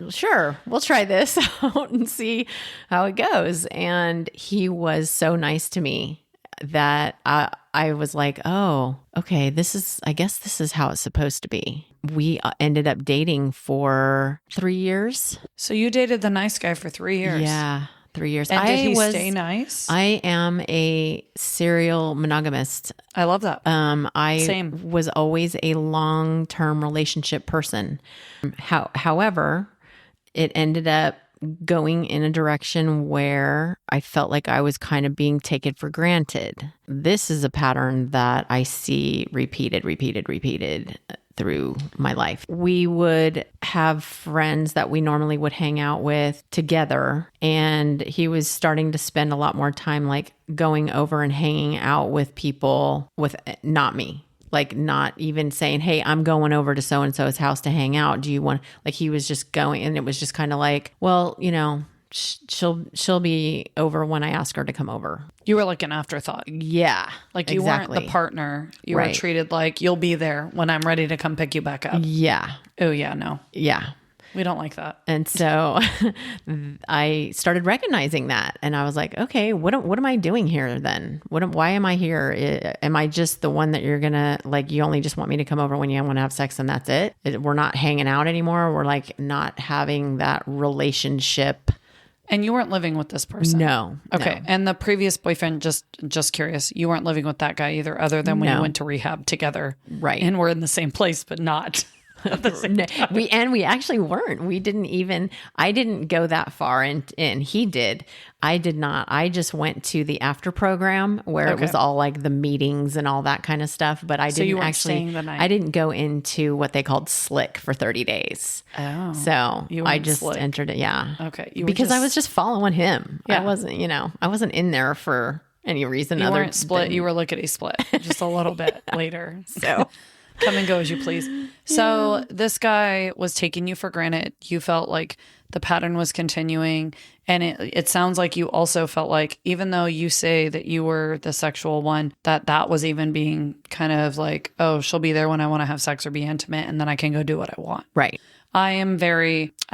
Sure. We'll try this out and see how it goes. And he was so nice to me that I was like, oh, okay, I guess this is how it's supposed to be. We ended up dating for 3 years. So you dated the nice guy for 3 years. Yeah. 3 years. And did he stay nice? I am a serial monogamist. I love that. I was always a long-term relationship person. However, it ended up going in a direction where I felt like I was kind of being taken for granted. This is a pattern that I see repeated through my life. We would have friends that we normally would hang out with together, and he was starting to spend a lot more time like going over and hanging out with people with not me. Like not even saying, hey, I'm going over to so-and-so's house to hang out. Do you want, like he was just going, and it was just kind of like, well, you know, she'll be over when I ask her to come over. You were like an afterthought. Yeah. Like you weren't the partner. You were treated like you'll be there when I'm ready to come pick you back up. Yeah. Oh yeah, no. Yeah. We don't like that. And so I started recognizing that. And I was like, okay, what am I doing here then? Why am I here? Am I just the one that you're going to, like, you only just want me to come over when you want to have sex and that's it? We're not hanging out anymore. We're like not having that relationship. And you weren't living with this person? No. Okay. No. And the previous boyfriend, just curious, you weren't living with that guy either, other than when you went to rehab together. Right. And we're in the same place, but not. We actually weren't. I didn't go that far and he did. I did not. I just went to the after program where it was all like the meetings and all that kind of stuff. But I didn't staying the night. I didn't go into what they called slick for 30 days. Oh. So I just entered it. Yeah. Okay. Because I was just following him. Yeah. I wasn't in there for any reason. You weren't split. You were lickety split just a little bit later. So come and go as you please. So this guy was taking you for granted. You felt like the pattern was continuing. And it sounds like you also felt like, even though you say that you were the sexual one, that was even being kind of like, oh, she'll be there when I want to have sex or be intimate, and then I can go do what I want. Right. I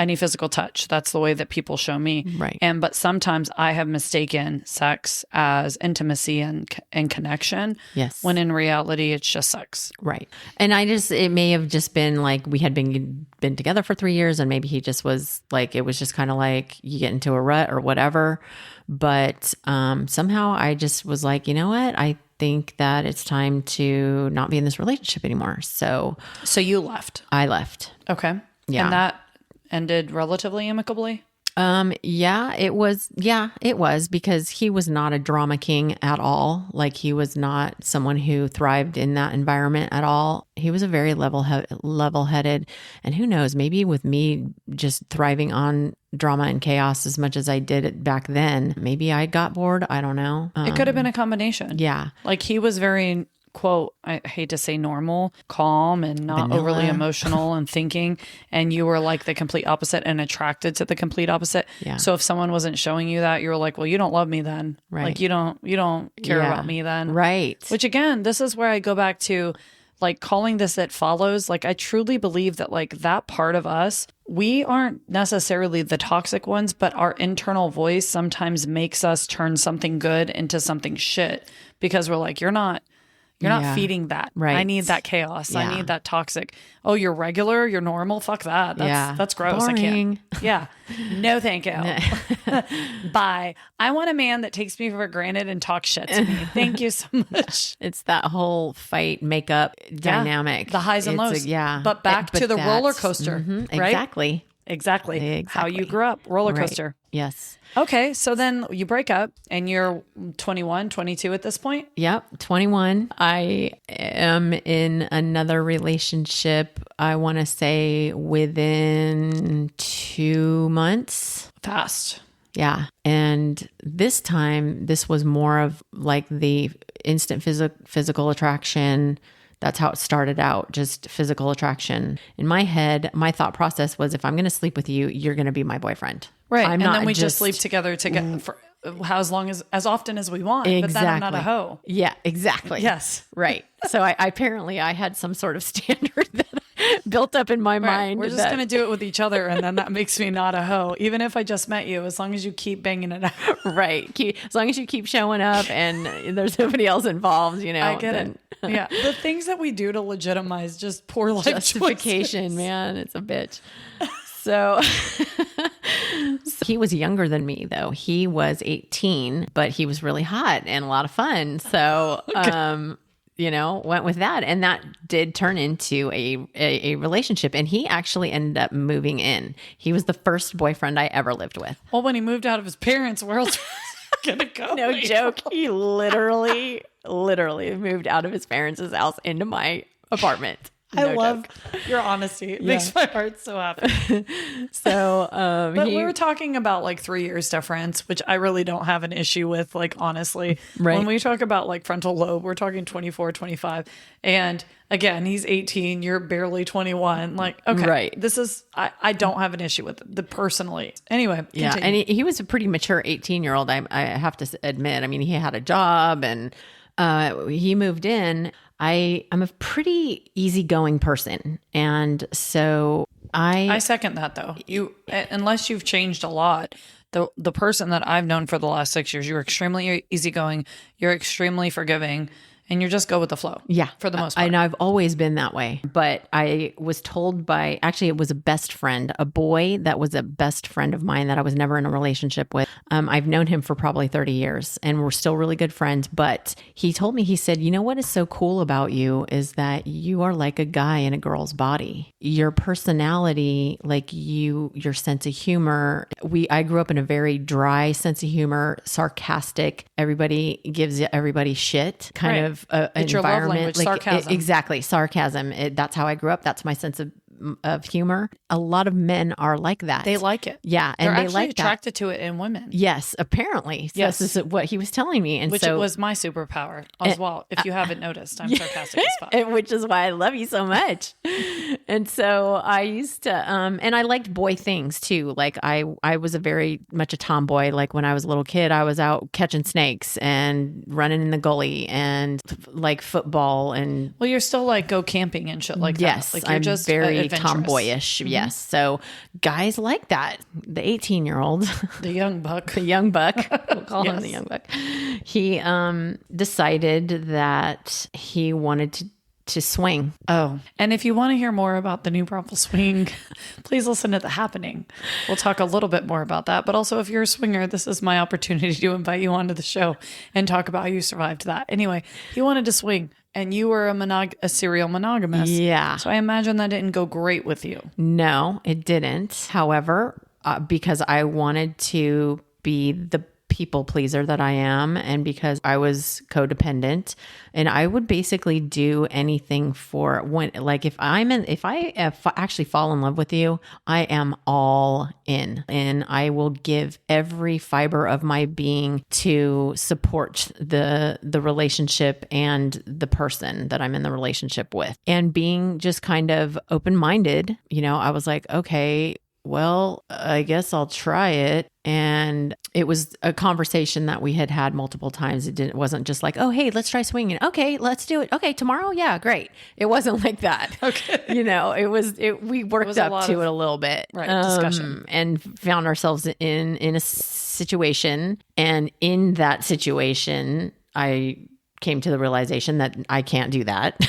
need physical touch. That's the way that people show me. Right. But sometimes I have mistaken sex as intimacy and connection. Yes. When in reality, it's just sex. Right. And it may have just been like we had been together for 3 years, and maybe he just was like, it was just kind of like you get into a rut or whatever. But somehow I just was like, you know what? I think that it's time to not be in this relationship anymore. So you left. I left. Okay. Yeah. And that ended relatively amicably? It was because he was not a drama king at all. Like he was not someone who thrived in that environment at all. He was a very level-headed, and who knows, maybe with me just thriving on drama and chaos as much as I did it back then, maybe I got bored. I don't know. It could have been a combination. Yeah. Like he was very, quote, I hate to say normal, calm and not overly emotional and thinking. And you were like the complete opposite and attracted to the complete opposite. Yeah. So if someone wasn't showing you that, you were like, well, you don't love me then. Right. Like you don't care about me then. Right. Which again, this is where I go back to like calling this It Follows. Like I truly believe that like that part of us, we aren't necessarily the toxic ones, but our internal voice sometimes makes us turn something good into something shit because we're like, you're not feeding that. Right. I need that chaos. Yeah. I need that toxic. Oh, you're regular. You're normal. Fuck that. That's gross. Boring. I can't. Yeah. No, thank you. Bye. I want a man that takes me for granted and talks shit to me. Thank you so much. It's that whole fight makeup dynamic. The highs and lows. Yeah. But back to the roller coaster. Right? Exactly. How you grew up. Roller coaster. Right. Yes. Okay. So then you break up and you're 21, 22 at this point? Yep. 21. I am in another relationship, I want to say within 2 months. Fast. Yeah. And this time, this was more of like the instant physical attraction. That's how it started out, just physical attraction. In my head, my thought process was, if I'm going to sleep with you, you're going to be my boyfriend. Right. And then we just sleep together for as often as we want. Exactly. But then I'm not a hoe. Yeah, exactly. Yes. Right. So I apparently had some sort of standard that built up in my mind. We're just going to do it with each other. And then that makes me not a hoe. Even if I just met you, as long as you keep banging it out. Right. As long as you keep showing up and there's nobody else involved, I get it. Yeah. The things that we do to legitimize just poor life justification, choices. Man, it's a bitch. So he was younger than me, though. He was 18, but he was really hot and a lot of fun. So, went with that. And that did turn into a relationship. And he actually ended up moving in. He was the first boyfriend I ever lived with. Well, when he moved out of his parents' world, gonna go. No joke. He literally moved out of his parents' house into my apartment. I love your honesty. It makes my heart so happy. So, but we were talking about like 3 years difference, which I really don't have an issue with. Like, honestly, when we talk about like frontal lobe, we're talking 24, 25. And again, he's 18, you're barely 21. Like, okay, right. This is, I don't have an issue with it personally. Anyway. Continue. Yeah. And he was a pretty mature 18-year-old. I have to admit, I mean, he had a job and, he moved in. I'm a pretty easygoing person. And so I second that though. Unless you've changed a lot, the person that I've known for the last 6 years, you're extremely easygoing, you're extremely forgiving, and you just go with the flow. Yeah. For the most part. And I've always been that way. But I was told actually it was a best friend, a boy that was a best friend of mine that I was never in a relationship with. I've known him for probably 30 years and we're still really good friends. But he told me, he said, you know what is so cool about you is that you are like a guy in a girl's body. Your personality, like your sense of humor. I grew up in a very dry sense of humor, sarcastic. Everybody gives everybody shit kind of. It's your love language, sarcasm. Exactly. Sarcasm. That's how I grew up. That's my sense of humor. A lot of men are like that. They like it. Yeah. And they're they like attracted to it in women. Yes, apparently. So yes. This is what he was telling me. And which was my superpower as well. If you haven't noticed, I'm sarcastic as fuck. Which is why I love you so much. And so I used to, and I liked boy things too. Like I was very much a tomboy. Like when I was a little kid, I was out catching snakes and running in the gully and like football and. Well, you're still like go camping and shit like that. Yes. Like you're I'm just very tomboyish. Mm-hmm. Yes. So guys like that. The 18-year-old, the young buck, we'll call him the young buck. He, decided that he wanted to swing. Oh, and if you want to hear more about the new brothel swing, please listen to The Happening. We'll talk a little bit more about that. But also, if you're a swinger, this is my opportunity to invite you onto the show and talk about how you survived that. Anyway, he wanted to swing. And you were a serial monogamous. Yeah. So I imagine that didn't go great with you. No, it didn't. However, because I wanted to be the people pleaser that I am, and because I was codependent, and I would basically do anything for when, like if I actually fall in love with you, I am all in, and I will give every fiber of my being to support the relationship and the person that I'm in the relationship with. And being just kind of open-minded, I was like, okay, well, I guess I'll try it. And it was a conversation that we had multiple times. It wasn't just like, oh, hey, let's try swinging. Okay, let's do it. Okay, tomorrow. Yeah, great. It wasn't like that. Okay. We worked up to it a little bit. Right. Discussion. And found ourselves in a situation. And in that situation, I came to the realization that I can't do that.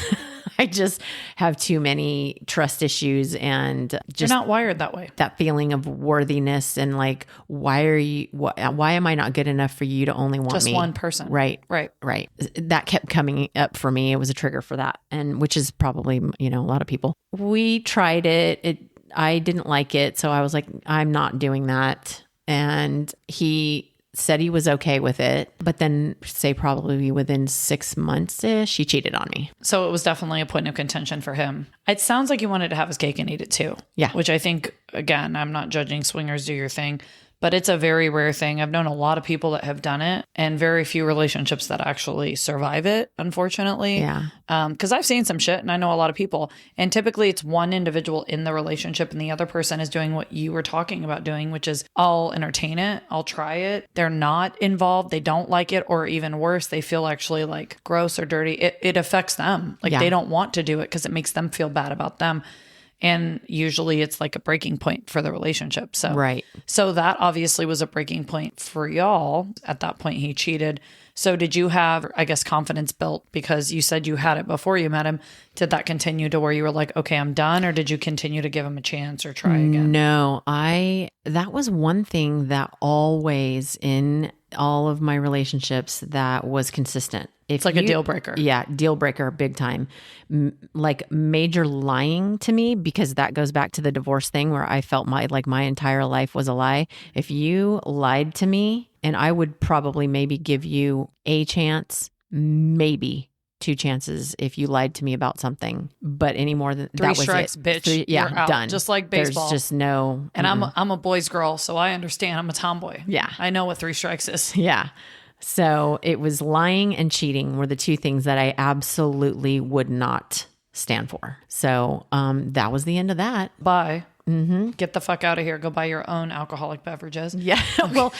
I just have too many trust issues and just you're not wired that way. That feeling of worthiness and like, why am I not good enough for you to only want just me? One person. Right. That kept coming up for me. It was a trigger for that. And which is probably, a lot of people. We tried it. I didn't like it. So I was like, I'm not doing that. And he said he was okay with it, but then say probably within 6 months-ish, he cheated on me. So it was definitely a point of contention for him. It sounds like he wanted to have his cake and eat it too. Yeah. Which I think, again, I'm not judging swingers, do your thing, but it's a very rare thing. I've known a lot of people that have done it and very few relationships that actually survive it, unfortunately. Yeah. Because I've seen some shit and I know a lot of people. And typically it's one individual in the relationship and the other person is doing what you were talking about doing, which is I'll entertain it. I'll try it. They're not involved. They don't like it. Or even worse, they feel actually like gross or dirty. It affects them. Like they don't want to do it because it makes them feel bad about them. And usually it's like a breaking point for the relationship. So, right. So that obviously was a breaking point for y'all. At that point, he cheated. So did you have, I guess, confidence built because you said you had it before you met him? Did that continue to where you were like, okay, I'm done? Or did you continue to give him a chance or try again? No, that was one thing that always in all of my relationships that was consistent. It's like a deal breaker. Yeah, deal breaker, big time. Like major lying to me, because that goes back to the divorce thing where I felt my entire life was a lie. If you lied to me, and I would probably maybe give you a chance, maybe 2 chances if you lied to me about something, but any more than 3 that was strikes, it. bitch. Yeah, you're out. done. Just like baseball. There's just no. And I'm a boy's girl, so I understand. I'm a tomboy. Yeah. I know what 3 strikes is. Yeah. So it was lying and cheating were the 2 things that I absolutely would not stand for. So that was the end of that. Bye. Get the fuck out of here. Go buy your own alcoholic beverages. Yeah. Well,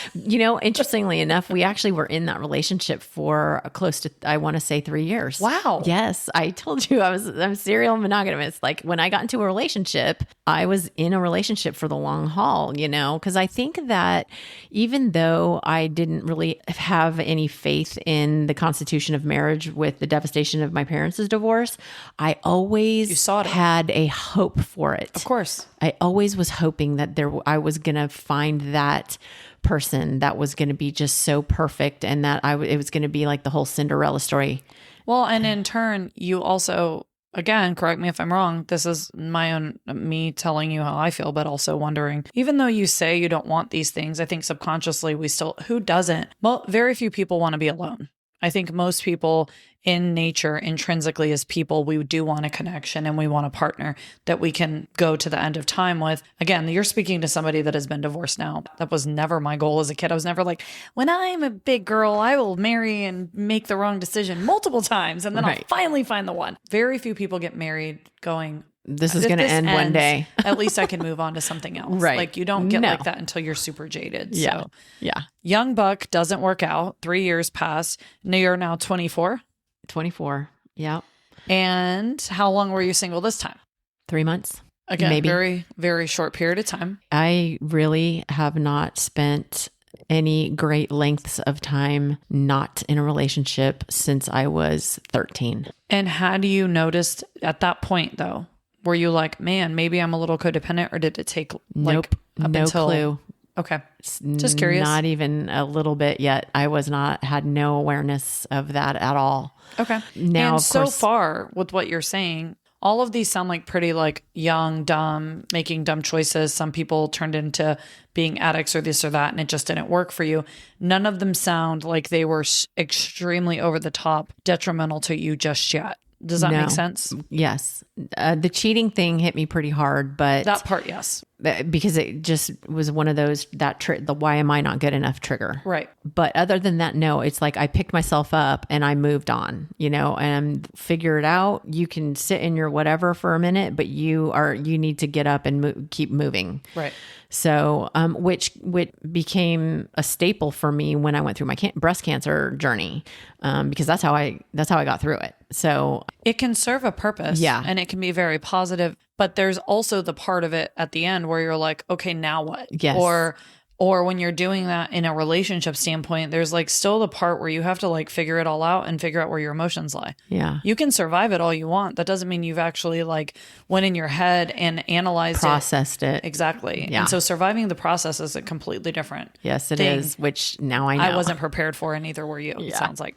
interestingly enough, we actually were in that relationship for close to, I want to say 3 years. Wow. Yes. I told you I'm serial monogamous. Like when I got into a relationship, I was in a relationship for the long haul, because I think that even though I didn't really have any faith in the constitution of marriage with the devastation of my parents' divorce, I always had a hope for it. Of course. I always was hoping that I was going to find that person that was going to be just so perfect, and that it was going to be like the whole Cinderella story. Well, and in turn, you also, again, correct me if I'm wrong, this is me telling you how I feel, but also wondering, even though you say you don't want these things, I think subconsciously who doesn't? Well, very few people want to be alone. I think most people in nature, intrinsically as people, we do want a connection and we want a partner that we can go to the end of time with. Again, you're speaking to somebody that has been divorced now. That was never my goal as a kid. I was never like, when I'm a big girl, I will marry and make the wrong decision multiple times and then I'll finally find the one. Very few people get married going, this is going to end one day. At least I can move on to something else. Right. Like you don't get like that until you're super jaded. Yeah. So yeah. Young buck doesn't work out. 3 years pass. You're now 24. 24. Yeah. And how long were you single this time? 3 months. Again, maybe. Very, very short period of time. I really have not spent any great lengths of time not in a relationship since I was 13. And had you noticed at that point though, were you like, man, maybe I'm a little codependent, or did it take no clue. Okay. Just curious. Not even a little bit yet. I had no awareness of that at all. Okay. Now, and of so course, far with what you're saying, all of these sound like pretty like young, dumb, making dumb choices. Some people turned into being addicts or this or that, and it just didn't work for you. None of them sound like they were extremely over the top detrimental to you just yet. Does that make sense? Yes. The cheating thing hit me pretty hard, but that part, yes. Because it just was one of those, the why am I not good enough trigger. Right. But other than that, no, it's like I picked myself up and I moved on, and figure it out. You can sit in your whatever for a minute, but you need to get up and keep moving. Right. So, which became a staple for me when I went through my breast cancer journey, because that's how I got through it. So it can serve a purpose, yeah, and it can be very positive. But there's also the part of it at the end where you're like, okay, now what? Yes. Or when you're doing that in a relationship standpoint, there's like still the part where you have to like figure it all out and figure out where your emotions lie. Yeah. You can survive it all you want. That doesn't mean you've actually like went in your head and analyzed processed it. Exactly. Yeah. And so surviving the process is a completely different Yes, it is, which now I know. I wasn't prepared for, and neither were you, it sounds like.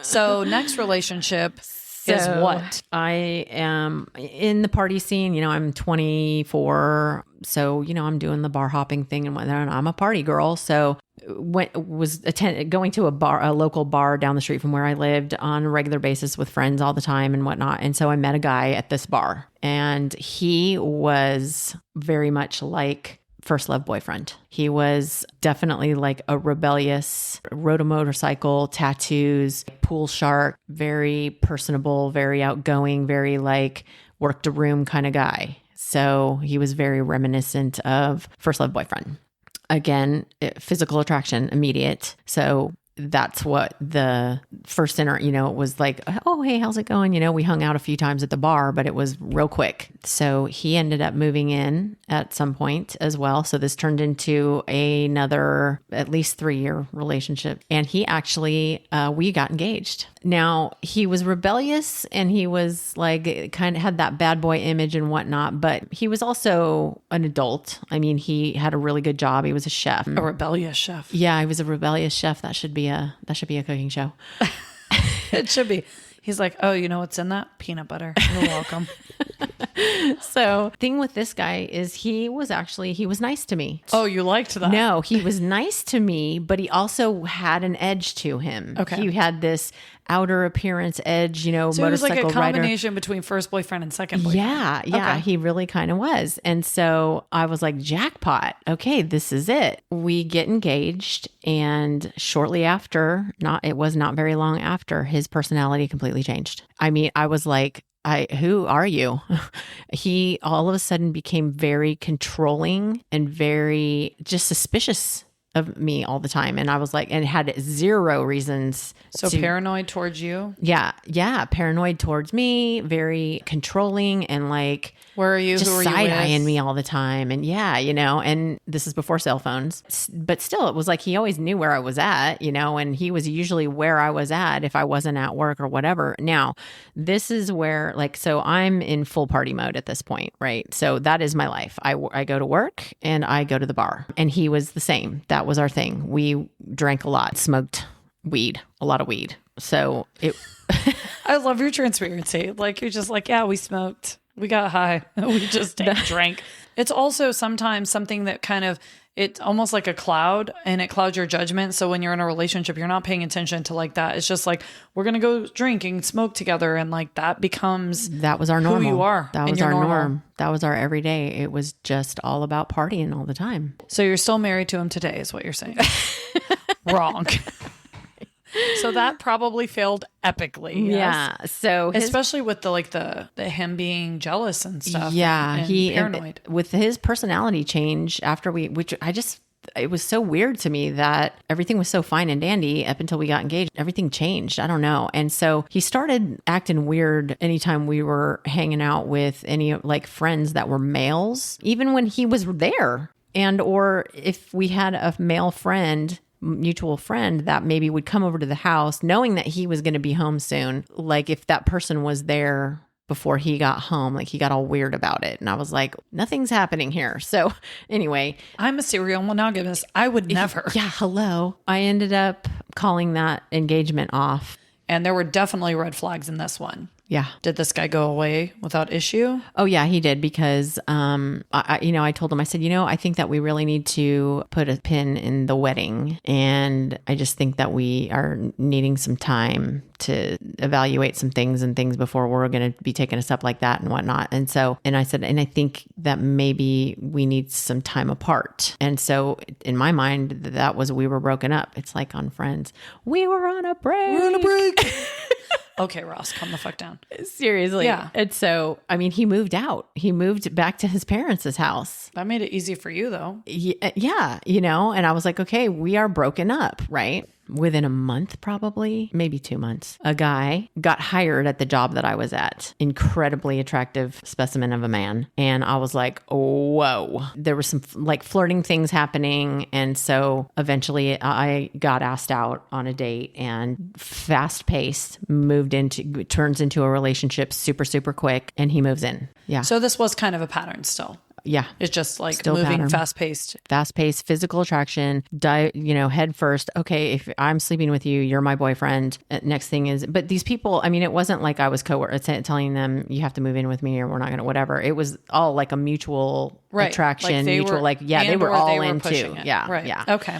So next relationship is what? I am in the party scene. I'm 24. So, I'm doing the bar hopping thing and whatnot. I'm a party girl. So going to a local bar down the street from where I lived on a regular basis with friends all the time and whatnot. And so I met a guy at this bar, and he was very much like first love boyfriend. He was definitely like a rebellious, rode a motorcycle, tattoos, pool shark, very personable, very outgoing, very like worked a room kind of guy. So he was very reminiscent of first love boyfriend. Again, physical attraction, immediate. So that's what the first it was like, oh, hey, how's it going? We hung out a few times at the bar, but it was real quick. So he ended up moving in at some point as well. So this turned into another at least 3-year relationship. And he actually, we got engaged. Now, he was rebellious and he was like, kind of had that bad boy image and whatnot, but he was also an adult. I mean, he had a really good job. He was a chef. A rebellious chef. Yeah, he was a rebellious chef. That should be a cooking show. It should be. He's like, oh, you know what's in that? Peanut butter. You're welcome. So thing with this guy is he was nice to me. Oh, you liked that? No, he was nice to me, but he also had an edge to him. Okay. He had this outer appearance edge, so motorcycle it was like a rider. combination between first boyfriend and second boyfriend. Yeah, Okay. he really kind of was. And so I was like, jackpot. Okay, this is it. We get engaged, and shortly after, it was not very long after, his personality completely changed. I mean, I was like, who are you? He all of a sudden became very controlling and very just suspicious of me all the time. And I was like, and had zero reasons. So paranoid towards you? Yeah. Paranoid towards me, very controlling, and like, where are you? just Who are you side-eyeing with? me all the time. And and this is before cell phones, but still it was like, he always knew where I was at, and he was usually where I was at if I wasn't at work or whatever. Now, this is where so I'm in full party mode at this point, right? So that is my life. I go to work and I go to the bar, and he was the same. That was our thing. We drank a lot, smoked a lot of weed. So it, I love your transparency. Like, you're just like, yeah, we smoked. We got high. We just drank. It's also sometimes something that it's almost like a cloud, and it clouds your judgment. So when you're in a relationship, you're not paying attention to like that. It's just like, we're going to go drink and smoke together. And like that becomes that was our normal. Who you are. That was our norm. That was our everyday. It was just all about partying all the time. So you're still married to him today is what you're saying. Wrong. So that probably failed epically. Yes? Yeah. So especially with the him being jealous and stuff. Yeah. And paranoid. With his personality change after it was so weird to me that everything was so fine and dandy up until we got engaged. Everything changed. I don't know. And so he started acting weird anytime we were hanging out with any friends that were males, even when he was there. And, or if we had a male friend, mutual friend that maybe would come over to the house knowing that he was going to be home soon. Like if that person was there before he got home, he got all weird about it. And I was like, nothing's happening here. So anyway, I'm a serial monogamous. I would never. Yeah. Hello. I ended up calling that engagement off. And there were definitely red flags in this one. Yeah. Did this guy go away without issue? Oh yeah, he did, because I told him, I said, I think that we really need to put a pin in the wedding, and I just think that we are needing some time to evaluate some things before we're going to be taking a step like that and whatnot. And I said, and I think that maybe we need some time apart. And so in my mind, that was, we were broken up. It's like on Friends, we were on a break. We're on a break. Okay, Ross, calm the fuck down. Seriously. Yeah. And so, he moved out. He moved back to his parents' house. That made it easy for you, though. Yeah. And I was like, okay, we are broken up, right? Within a month, probably, maybe 2 months, a guy got hired at the job that I was at. Incredibly attractive specimen of a man. And I was like, oh, whoa. There was some flirting things happening. And so eventually I got asked out on a date, and fast paced, turns into a relationship super, super quick. And he moves in. Yeah. So this was kind of a pattern still. Yeah. It's just Still moving pattern. fast paced, physical attraction, head first. Okay. If I'm sleeping with you, you're my boyfriend. Next thing is, but these people, it wasn't like I was telling them you have to move in with me or we're not going to, whatever. It was all a mutual attraction, they were all into. Yeah. Right. Yeah. Okay.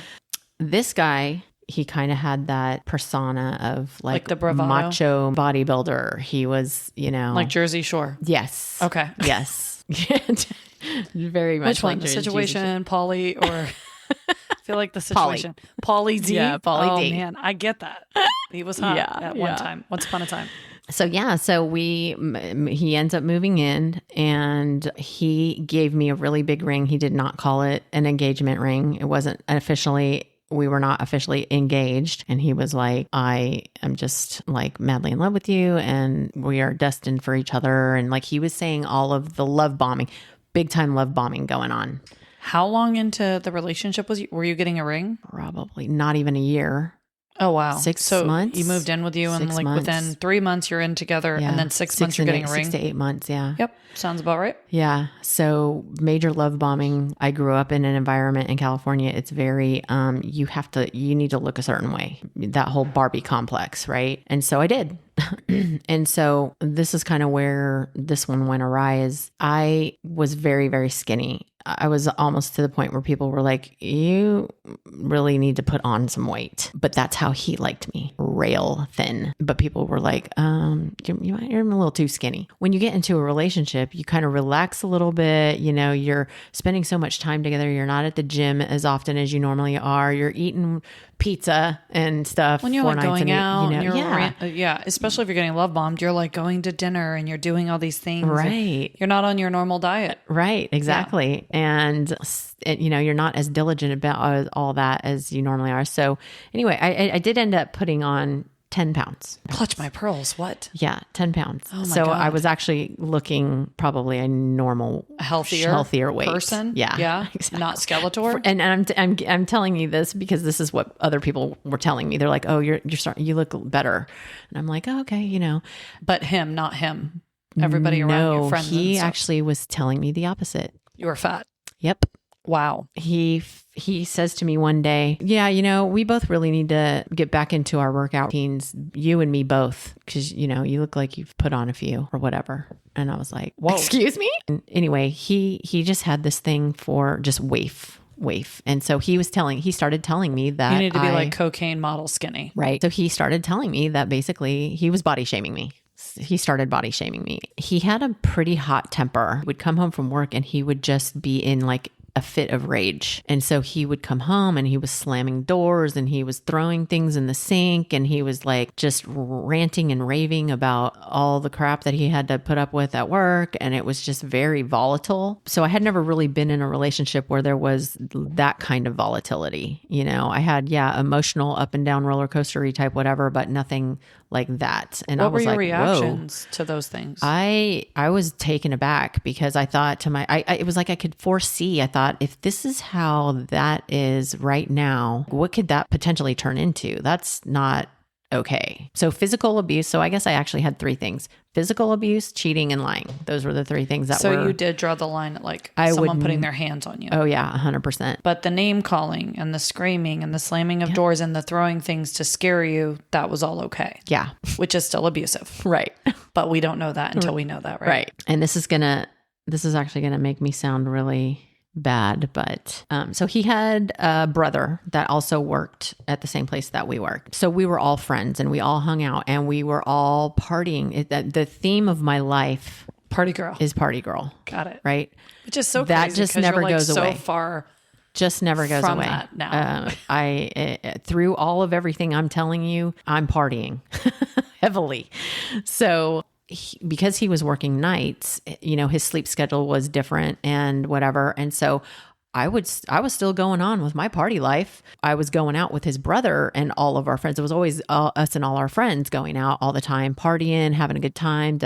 This guy, he kind of had that persona of the bravado? macho bodybuilder. He was, like Jersey Shore. Yes. Okay. Yes. Very much. Which one? The Situation, Pauly, or I feel like the Situation. Pauly D. Yeah, Pauly D. Oh man, I get that. He was hot at one time. Once upon a time. So he ends up moving in, and he gave me a really big ring. He did not call it an engagement ring. It wasn't officially. we were not officially engaged. And he was like, I am just like madly in love with you and we are destined for each other. And like he was saying all of the love bombing, big time love bombing going on. How long into the relationship were you getting a ring? Probably not even a year. Oh, wow. 6 so months. He moved in with you and 6 like months. within 3 months you're in together and then 6 months you're getting a ring? 6 to 8 months, yeah. Yep. Sounds about right. Yeah. So major love bombing. I grew up in an environment in California. It's very, you need to look a certain way. That whole Barbie complex, right? And so I did. And so this is kind of where this one went awry is I was very, very skinny. I was almost to the point where people were like, you really need to put on some weight. But that's how he liked me, rail thin. But people were like, you're a little too skinny. When you get into a relationship, you kind of relax a little bit. You know, you're spending so much time together. You're not at the gym as often as you normally are. You're eating pizza and stuff. When you're like going out, yeah. Especially if you're getting love bombed, you're like going to dinner and you're doing all these things. Right. You're not on your normal diet. Right. Exactly. Yeah. And, you know, you're not as diligent about all that as you normally are. So anyway, I did end up putting on 10 pounds. Clutch my pearls. What? Yeah. 10 pounds. Oh my so God. I was actually looking probably a normal, healthier weight person. Yeah. Yeah. Exactly. Not Skeletor. And I'm telling you this because this is what other people were telling me. They're like, oh, you're starting, you look better. And I'm like, oh, okay, you know, but him, not him. Everybody around your friends. He actually was telling me the opposite. You were fat. Yep. Wow. He says to me one day, yeah, you know, we both really need to get back into our workout routines, you and me both, because, you know, you look like you've put on a few or whatever. And I was like, whoa, excuse me? And anyway, he just had this thing for just waif. And so he started telling me that you need to be like cocaine model skinny. Right. So he started telling me that basically he was body shaming me. He started body shaming me. He had a pretty hot temper. He would come home from work and he would just be in like a fit of rage. And so he would come home and he was slamming doors and he was throwing things in the sink and he was like just ranting and raving about all the crap that he had to put up with at work. And it was just very volatile. So I had never really been in a relationship where there was that kind of volatility. You know, I had, emotional up and down roller coaster-y type, whatever, but nothing like that. And what I was were your like, reactions to those things? I was taken aback because I thought it was like I could foresee. I thought, if this is how that is right now, what could that potentially turn into? That's not okay. So physical abuse. So I guess I actually had 3 things: physical abuse, cheating, and lying. Those were the 3 things that were. So you did draw the line at like someone putting their hands on you. Oh yeah, 100%. But the name calling and the screaming and the slamming of doors and the throwing things to scare you, that was all okay. Yeah. Which is still abusive. Right. But we don't know that until we know that, right? Right. And this is actually going to make me sound really bad, but so he had a brother that also worked at the same place that we worked. So we were all friends and we all hung out and we were all partying. The theme of my life, party girl, is party girl. Got it. Right. Which is so that crazy just never goes so away. Far. Just never goes from away. That now. Through all of everything I'm telling you, I'm partying heavily. So because he was working nights, you know, his sleep schedule was different and whatever. And so I was still going on with my party life. I was going out with his brother and all of our friends. It was always us and all our friends going out all the time, partying, having a good time,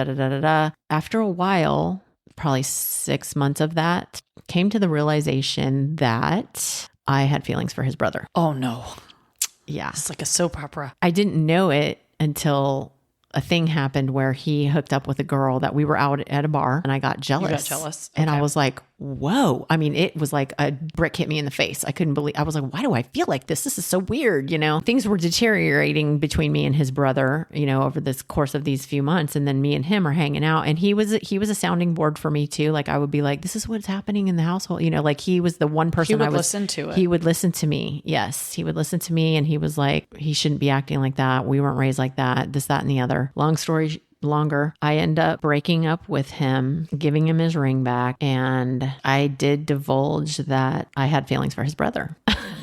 After a while, probably 6 months of that, came to the realization that I had feelings for his brother. Oh no. Yeah. It's like a soap opera. I didn't know it until a thing happened where he hooked up with a girl that we were out at a bar and I got jealous. You got jealous. And I was like, whoa. I mean, it was like a brick hit me in the face. I couldn't believe, I was like, why do I feel like this? This is so weird. You know, things were deteriorating between me and his brother, you know, over this course of these few months. And then me and him are hanging out and he was a sounding board for me too. Like I would be like, this is what's happening in the household. You know, like he was the one person listen to it. He would listen to me. Yes. He would listen to me and he was like, he shouldn't be acting like that. We weren't raised like that, this, that, and the other. Long story longer, I end up breaking up with him, giving him his ring back, and I did divulge that I had feelings for his brother.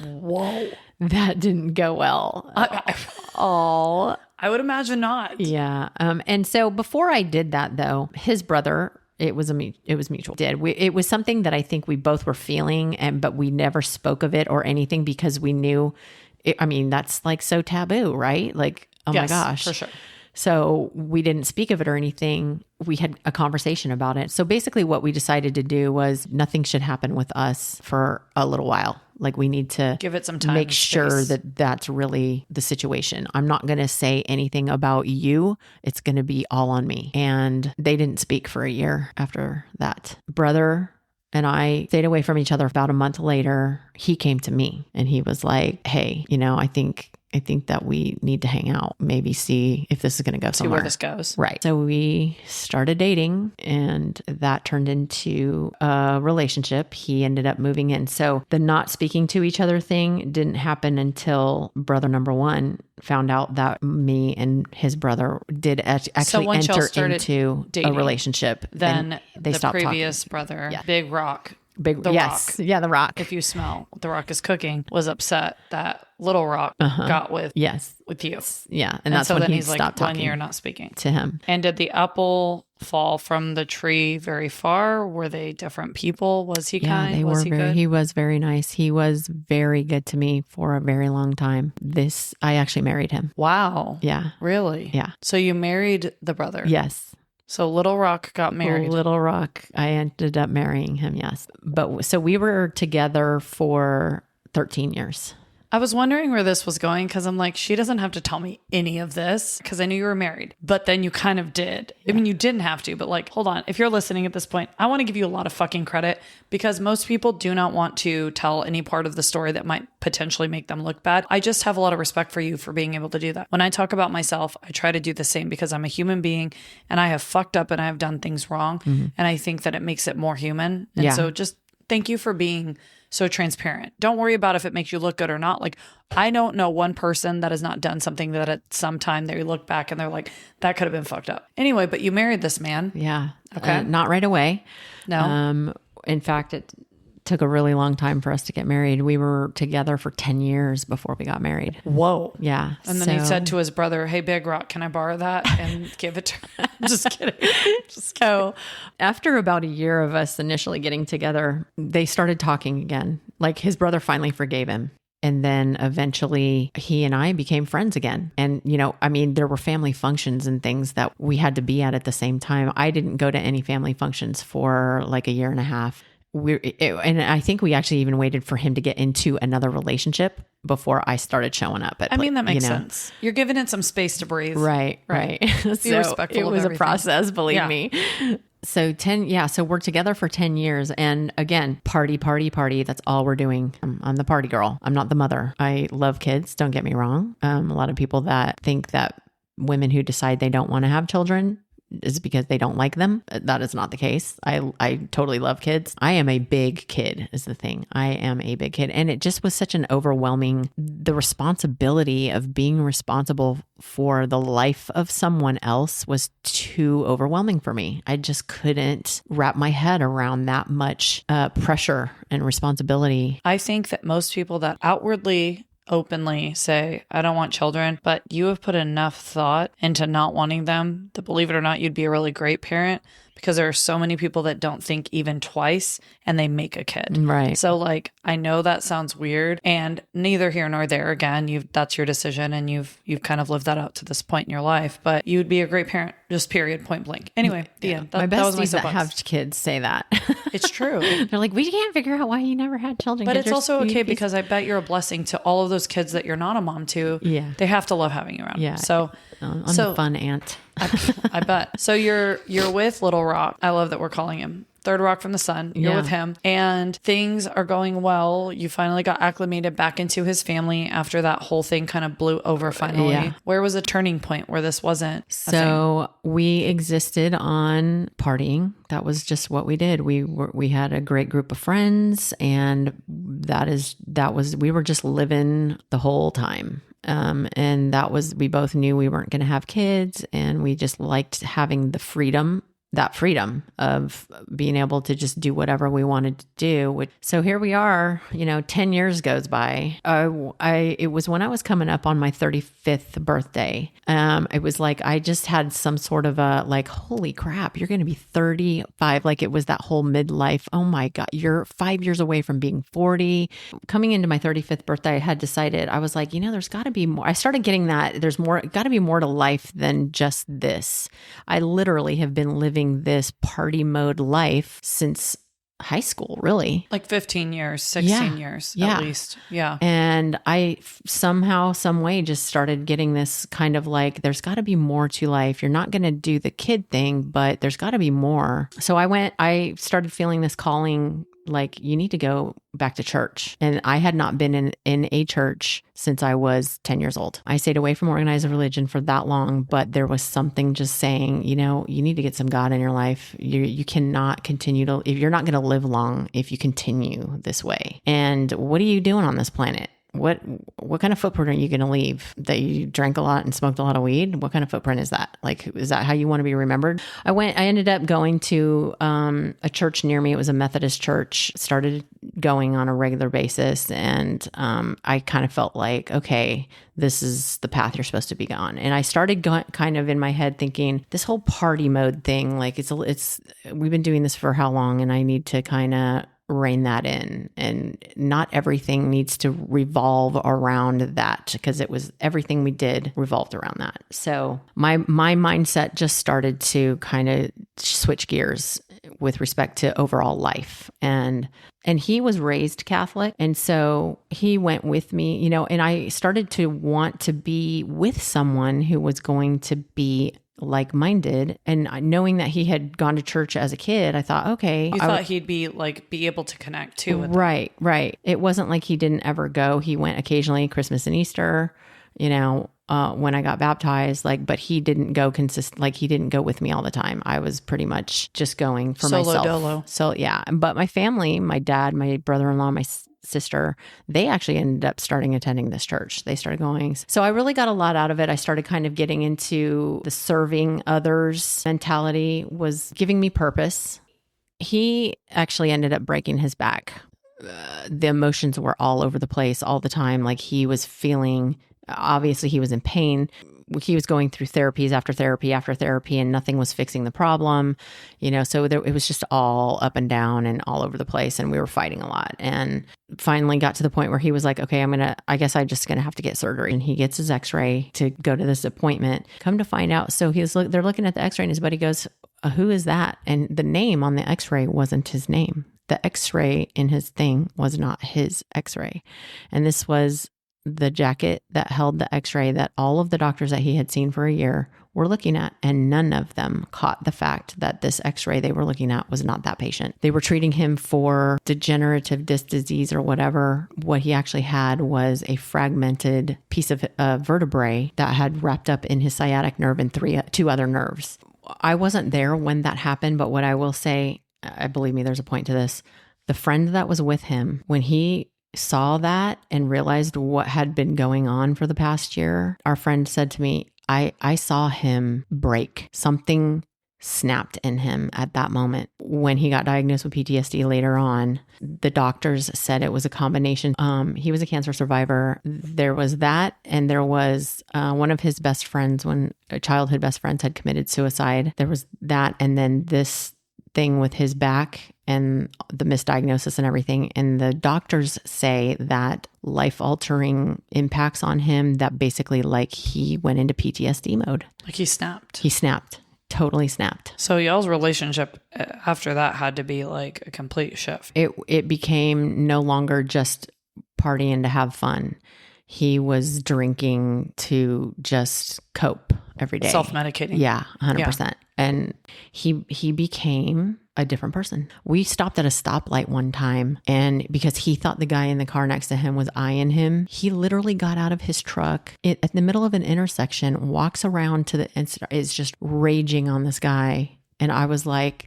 Whoa. That didn't go well at all. I would imagine not. Yeah. And so before I did that though, his brother It was mutual. It was something that I think we both were feeling, but we never spoke of it or anything because we knew that's like so taboo, right? Like, oh my gosh. For sure. So we didn't speak of it or anything. We had a conversation about it. So basically what we decided to do was nothing should happen with us for a little while. Like we need to give it some time, make sure that that's really the situation. I'm not going to say anything about you. It's going to be all on me. And they didn't speak for a year after that. Brother and I stayed away from each other. About a month later, he came to me and he was like, hey, I think that we need to hang out, maybe see if this is going to go somewhere. See where this goes. Right. So we started dating and that turned into a relationship. He ended up moving in. So the not speaking to each other thing didn't happen until brother number one found out that me and his brother did actually enter into a relationship. Then they the stopped previous talking. brother, Yeah. Big Rock, yes. Yeah, the Rock. if you smell The Rock is cooking, was upset that Little Rock got with you. Yeah. And that's so when then he he's like stopped 1 talking year not speaking to him. And did the apple fall from the tree very far? Were they different people? Was he kind? They was were he very, good? he was very nice. He was very good to me for a very long time. I actually married him. Wow. Yeah. Really? Yeah. So you married the brother? Yes. So Little Rock got married. Little Rock, I ended up marrying him, yes. But so we were together for 13 years. I was wondering where this was going because I'm like, she doesn't have to tell me any of this because I knew you were married, but then you kind of did. Yeah. I mean, you didn't have to, but like, hold on. If you're listening at this point, I want to give you a lot of fucking credit because most people do not want to tell any part of the story that might potentially make them look bad. I just have a lot of respect for you for being able to do that. When I talk about myself, I try to do the same because I'm a human being and I have fucked up and I have done things wrong. Mm-hmm. And I think that it makes it more human. And so just thank you for being so transparent. Don't worry about if it makes you look good or not. Like, I don't know one person that has not done something that at some time they look back and they're like, that could have been fucked up. Anyway, but you married this man. Yeah. Okay. Not right away. No. In fact, it took a really long time for us to get married. We were together for 10 years before we got married. Whoa. Yeah. And then he said to his brother, hey, Big Rock, can I borrow that and give it to her? I'm just kidding. So after about a year of us initially getting together, they started talking again. Like his brother finally forgave him. And then eventually he and I became friends again. And, there were family functions and things that we had to be at the same time. I didn't go to any family functions for like a year and a half. And I think we actually even waited for him to get into another relationship before I started showing up. That makes sense. You're giving it some space to breathe. Right. Be respectful. It was a process, believe me. So so we're together for 10 years. And again, party. That's all we're doing. I'm the party girl. I'm not the mother. I love kids. Don't get me wrong. A lot of people that think that women who decide they don't want to have children is because they don't like them. That is not the case. I totally love kids. I am a big kid is the thing. I am a big kid. And it just was such an the responsibility of being responsible for the life of someone else was too overwhelming for me. I just couldn't wrap my head around that much pressure and responsibility. I think that most people that outwardly openly say, I don't want children, but you have put enough thought into not wanting them that, believe it or not, you'd be a really great parent because there are so many people that don't think even twice and they make a kid. Right. So like, I know that sounds weird and neither here nor there. Again, that's your decision and you've kind of lived that out to this point in your life, but you would be a great parent, just period, point blank. Anyway, the end. My besties that have kids say that. It's true. They're like, we can't figure out why you never had children. But it's also okay because I bet you're a blessing to all of those kids that you're not a mom to. Yeah. They have to love having you around. Yeah. So I'm a fun aunt. I bet. So you're with Little Rock. I love that we're calling him Third Rock from the Sun. You're with him and things are going well. You finally got acclimated back into his family after that whole thing kind of blew over finally. Yeah. Where was a turning point where this wasn't a thing? We existed on partying. That was just what we did. We had a great group of friends and we were just living the whole time. And we both knew we weren't going to have kids and we just liked having the freedom that freedom of being able to just do whatever we wanted to do. So here we are, 10 years goes by. It was when I was coming up on my 35th birthday. It was like, I just had some sort of a like, holy crap, you're going to be 35. Like it was that whole midlife. Oh my God, you're 5 years away from being 40. Coming into my 35th birthday, I had decided, I was like, there's got to be more. I started getting that there's got to be more to life than just this. I literally have been living this party mode life since high school, really. Like 15 years, 16 years at least. Yeah. And I somehow, some way just started getting this kind of like, there's got to be more to life. You're not going to do the kid thing, but there's got to be more. So I started feeling this calling, like you need to go back to church. And I had not been in a church since I was 10 years old. I stayed away from organized religion for that long, but there was something just saying, you need to get some God in your life. You cannot continue to, if you're not going to live long if you continue this way. And what are you doing on this planet? What kind of footprint are you going to leave? That you drank a lot and smoked a lot of weed? What kind of footprint is that? Like, is that how you want to be remembered? I ended up going to a church near me. It was a Methodist church. Started going on a regular basis. And I kind of felt like, okay, this is the path you're supposed to be on. And I started kind of in my head thinking this whole party mode thing, like we've been doing this for how long? And I need to kind of rein that in, and not everything needs to revolve around that, because it was everything we did revolved around that. So my mindset just started to kind of switch gears with respect to overall life. And he was raised Catholic. And so he went with me, and I started to want to be with someone who was going to be like-minded. And knowing that he had gone to church as a kid, I thought, okay. You thought he'd be able to connect too with Right. It wasn't like he didn't ever go. He went occasionally, Christmas and Easter, when I got baptized, but he didn't go he didn't go with me all the time. I was pretty much just going for Solo myself. dolo. So yeah. But my family, my dad, my brother-in-law, my sister, they actually ended up attending this church. They started going. So I really got a lot out of it. I started kind of getting into the serving others mentality, was giving me purpose. He actually ended up breaking his back. The emotions were all over the place all the time. Like he was feeling, obviously he was in pain. He was going through therapies after therapy after therapy, and nothing was fixing the problem, so it was just all up and down and all over the place. And we were fighting a lot, and finally got to the point where he was like, okay, I guess I'm just going to have to get surgery. And he gets his x-ray to go to this appointment. Come to find out. So they're looking at the x-ray, and his buddy goes, who is that? And the name on the x-ray wasn't his name. The x-ray in his thing was not his x-ray. And this was the jacket that held the x-ray that all of the doctors that he had seen for a year were looking at, and none of them caught the fact that this x-ray they were looking at was not that patient. They were treating him for degenerative disc disease or whatever. What he actually had was a fragmented piece of vertebrae that had wrapped up in his sciatic nerve and two other nerves. I wasn't there when that happened, but what I will say, believe me, there's a point to this. The friend that was with him, when he saw that and realized what had been going on for the past year, our friend said to me, I saw him break. Something snapped in him at that moment. When he got diagnosed with PTSD later on, the doctors said it was a combination. He was a cancer survivor. There was that, and there was one of his best friends, childhood best friends, had committed suicide. There was that, and then this thing with his back and the misdiagnosis and everything. And the doctors say that life-altering impacts on him, that basically he went into PTSD mode. Like he snapped. He snapped. Totally snapped. So y'all's relationship after that had to be like a complete shift. It became no longer just partying to have fun. He was drinking to just cope every day. Self-medicating. Yeah, 100%. Yeah. And he became a different person. We stopped at a stoplight one time, and because he thought the guy in the car next to him was eyeing him, he literally got out of his truck at the middle of an intersection, walks around to the, and is just raging on this guy And I was like,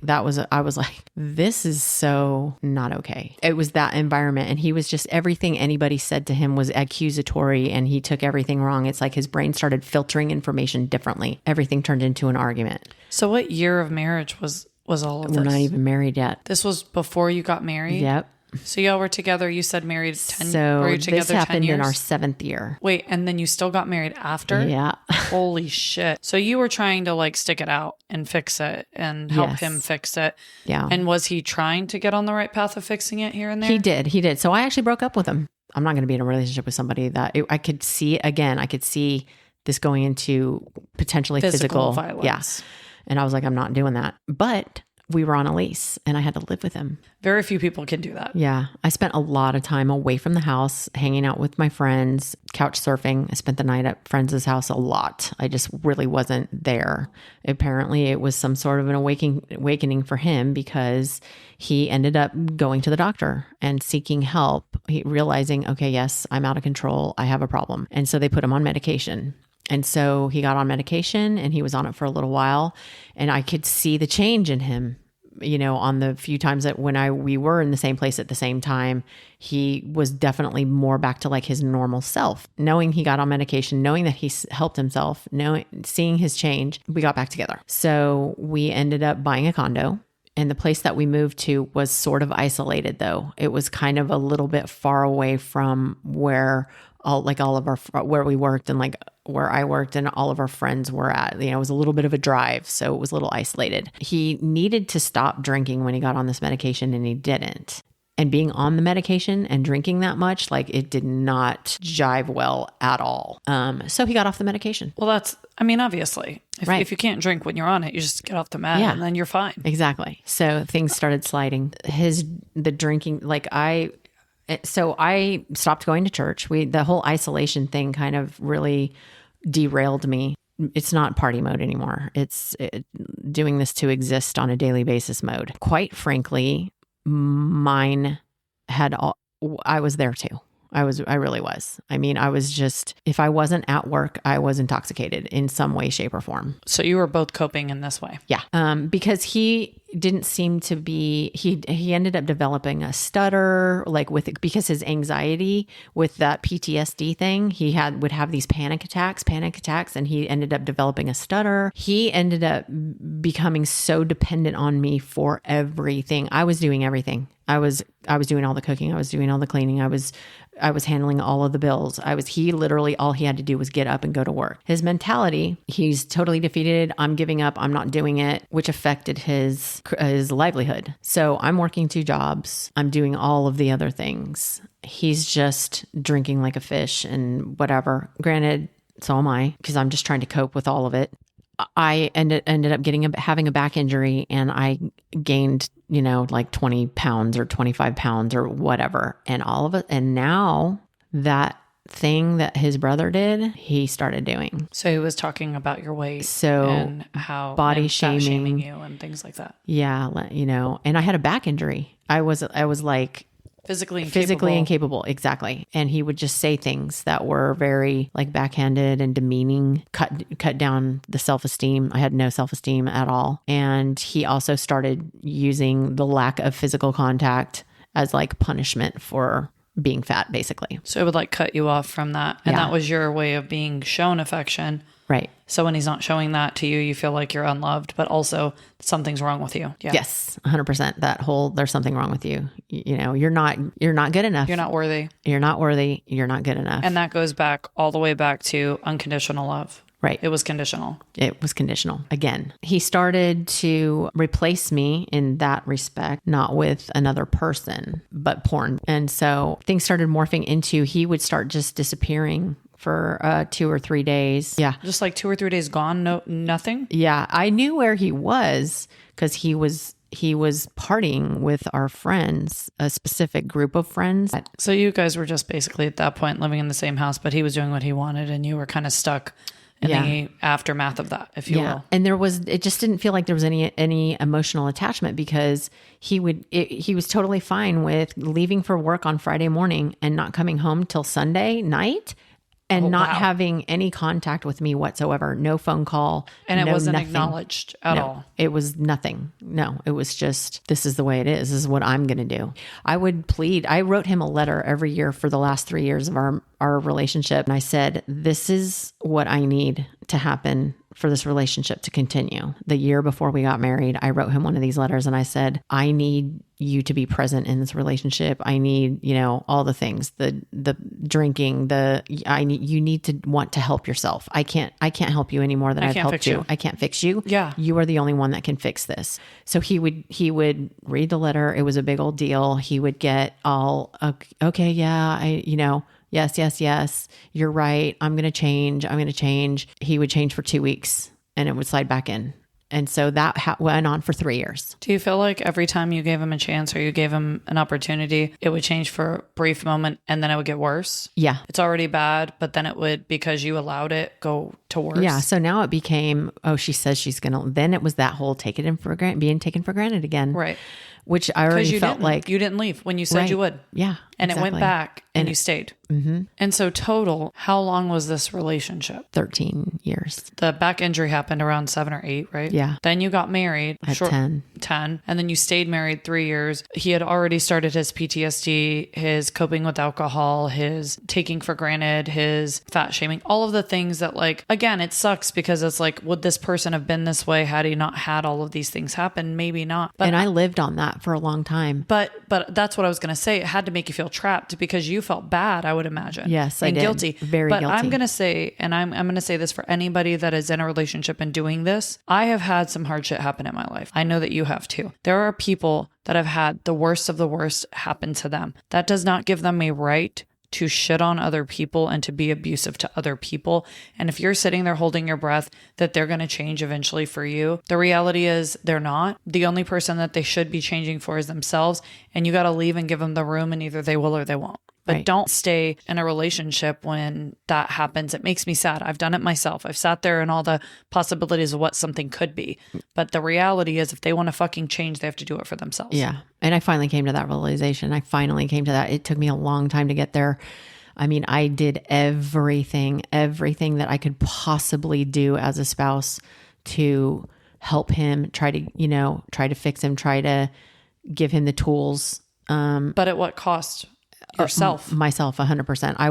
this is so not okay. It was that environment. And he was just, everything anybody said to him was accusatory and he took everything wrong. It's like his brain started filtering information differently. Everything turned into an argument. So what year of marriage was all of this? We're not even married yet. This was before you got married? Yep. So y'all were together, you said married 10 years? So were you together this happened 10 years? in our 7th year. Wait, and then you still got married after? Yeah. Holy shit. So you were trying to like stick it out and fix it and help Yes. him fix it. Yeah. And was he trying to get on the right path of fixing it here and there? He did. So I actually broke up with him. I'm not going to be in a relationship with somebody that I could see this going into potentially physical violence. Yeah. And I was like, I'm not doing that. But we were on a lease and I had to live with him. Very few people can do that. Yeah. I spent a lot of time away from the house, hanging out with my friends, couch surfing. I spent the night at friends' house a lot. I just really wasn't there. Apparently it was some sort of an awakening for him because he ended up going to the doctor and seeking help, realizing, okay, yes, I'm out of control. I have a problem. And so they put him on medication. And so he got on medication and he was on it for a little while and I could see the change in him, on the few times that we were in the same place at the same time, he was definitely more back to like his normal self. Knowing he got on medication, knowing that he helped himself, seeing his change, we got back together. So we ended up buying a condo. And the place that we moved to was sort of isolated though. It was kind of a little bit far away from where where we worked and like where I worked and all of our friends were at. It was a little bit of a drive, so it was a little isolated. He needed to stop drinking when he got on this medication and he didn't. And being on the medication and drinking that much, like it did not jive well at all. So he got off the medication. Well, obviously, if you can't drink when you're on it, you just get off the med and then you're fine. Exactly. So things started sliding. The drinking, so I stopped going to church. The whole isolation thing kind of really derailed me. It's not party mode anymore. It's doing this to exist on a daily basis mode. Quite frankly, I was there too. I really was. I was just, if I wasn't at work, I was intoxicated in some way, shape, or form. So you were both coping in this way. Yeah. Because he didn't seem to be, he ended up developing a stutter, because his anxiety with that PTSD thing, would have these panic attacks, and he ended up developing a stutter. He ended up becoming so dependent on me for everything. I was doing everything. I was doing all the cooking. I was doing all the cleaning. I was handling all of the bills. He literally, all he had to do was get up and go to work. His mentality, he's totally defeated. I'm giving up. I'm not doing it, which affected his livelihood. So I'm working 2 jobs. I'm doing all of the other things. He's just drinking like a fish and whatever. Granted, so am I, because I'm just trying to cope with all of it. I ended up having a back injury and I gained, like 20 pounds or 25 pounds or whatever. And all of it. And now that thing that his brother did, he started doing. So he was talking about your weight and how body shaming you and things like that. Yeah. And I had a back injury. I was like, Physically incapable. Exactly. And he would just say things that were very like backhanded and demeaning, cut down the self-esteem. I had no self-esteem at all. And he also started using the lack of physical contact as like punishment for being fat, basically. So it would like cut you off from that. And that was your way of being shown affection. Right. So when he's not showing that to you, you feel like you're unloved, but also something's wrong with you. Yeah. Yes, 100%. That whole, there's something wrong with you. You're not good enough. You're not worthy. You're not worthy. You're not good enough. And that goes back all the way back to unconditional love. Right. It was conditional. It was conditional. Again, he started to replace me in that respect, not with another person, but porn. And so things started morphing into, he would start just disappearing for 2 or 3 days. Yeah. Just like 2 or 3 days gone, nothing? Yeah. I knew where he was because he was partying with our friends, a specific group of friends. So you guys were just basically at that point living in the same house, but he was doing what he wanted and you were kind of stuck in the aftermath of that, if you will. And it just didn't feel like there was any emotional attachment because he was totally fine with leaving for work on Friday morning and not coming home till Sunday night and not having any contact with me whatsoever. No phone call. And it wasn't nothing. acknowledged at all. It was nothing. No, it was just, this is the way it is. This is what I'm going to do. I would plead. I wrote him a letter every year for the last 3 years of our relationship. And I said, this is what I need to happen for this relationship to continue. The year before we got married, I wrote him one of these letters and I said, I need you to be present in this relationship. I need, all the things, the drinking, you need to want to help yourself. I can't help you any more than I've helped you. I can't fix you. Yeah. You are the only one that can fix this. So he would read the letter. It was a big old deal. He would get all, okay, yeah, yes, you're right. I'm going to change. He would change for 2 weeks and it would slide back in. And so that went on for 3 years. Do you feel like every time you gave him a chance or you gave him an opportunity, it would change for a brief moment and then it would get worse? Yeah. It's already bad, but then it would, because you allowed it, go to worse. Yeah. So now it became, she says she's going to, then it was that whole being taken for granted again. Right. Which I already felt like. You didn't leave when you said you would. Yeah. And it went back and you stayed. Mm-hmm. And so total, how long was this relationship? 13 years. The back injury happened around 7 or 8, right? Yeah. Then you got married. At 10. 10. And then you stayed married 3 years. He had already started his PTSD, his coping with alcohol, his taking for granted, his fat shaming, all of the things that, like, again, it sucks because it's like, would this person have been this way had he not had all of these things happen? Maybe not. But I lived on that for a long time. But that's what I was going to say. It had to make you feel trapped because you felt bad, I would imagine. Yes, I did. Guilty. Very but guilty. I'm going to say, and I'm going to say this for anybody that is in a relationship and doing this, I have had some hard shit happen in my life. I know that you have too. There are people that have had the worst of the worst happen to them. That does not give them a right to shit on other people and to be abusive to other people. And if you're sitting there holding your breath that they're going to change eventually for you, the reality is they're not. The only person that they should be changing for is themselves. And you got to leave and give them the room, and either they will or they won't. But don't stay in a relationship when that happens. It makes me sad. I've done it myself. I've sat there and all the possibilities of what something could be. But the reality is if they want to fucking change, they have to do it for themselves. Yeah. And I finally came to that realization. I finally came to that. It took me a long time to get there. I mean, I did everything that I could possibly do as a spouse to help him, try to fix him, try to give him the tools. But at what cost? Yourself. Myself, 100%. I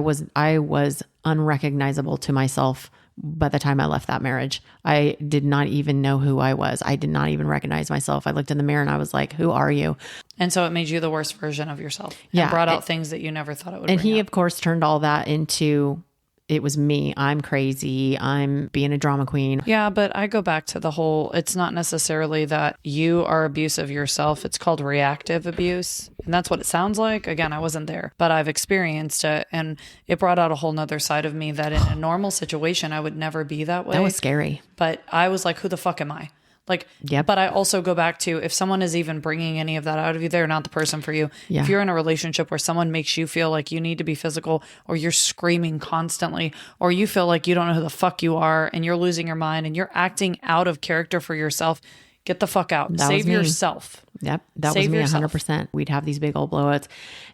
was unrecognizable to myself by the time I left that marriage. I did not even know who I was. I did not even recognize myself. I looked in the mirror and I was like, who are you? And so it made you the worst version of yourself. Yeah. And brought out things that you never thought it would And bring he, out. of course, turned all that into, it was me. I'm crazy. I'm being a drama queen. Yeah, but I go back to the whole, it's not necessarily that you are abusive yourself. It's called reactive abuse. And that's what it sounds like. Again, I wasn't there, but I've experienced it. And it brought out a whole nother side of me that in a normal situation, I would never be that way. That was scary. But I was like, who the fuck am I? Like, yep. But I also go back to, if someone is even bringing any of that out of you, they're not the person for you. Yeah. If you're in a relationship where someone makes you feel like you need to be physical, or you're screaming constantly, or you feel like you don't know who the fuck you are and you're losing your mind and you're acting out of character for yourself, get the fuck out. Save yourself. Yep. That Save was me yourself. 100%. We'd have these big old blowouts.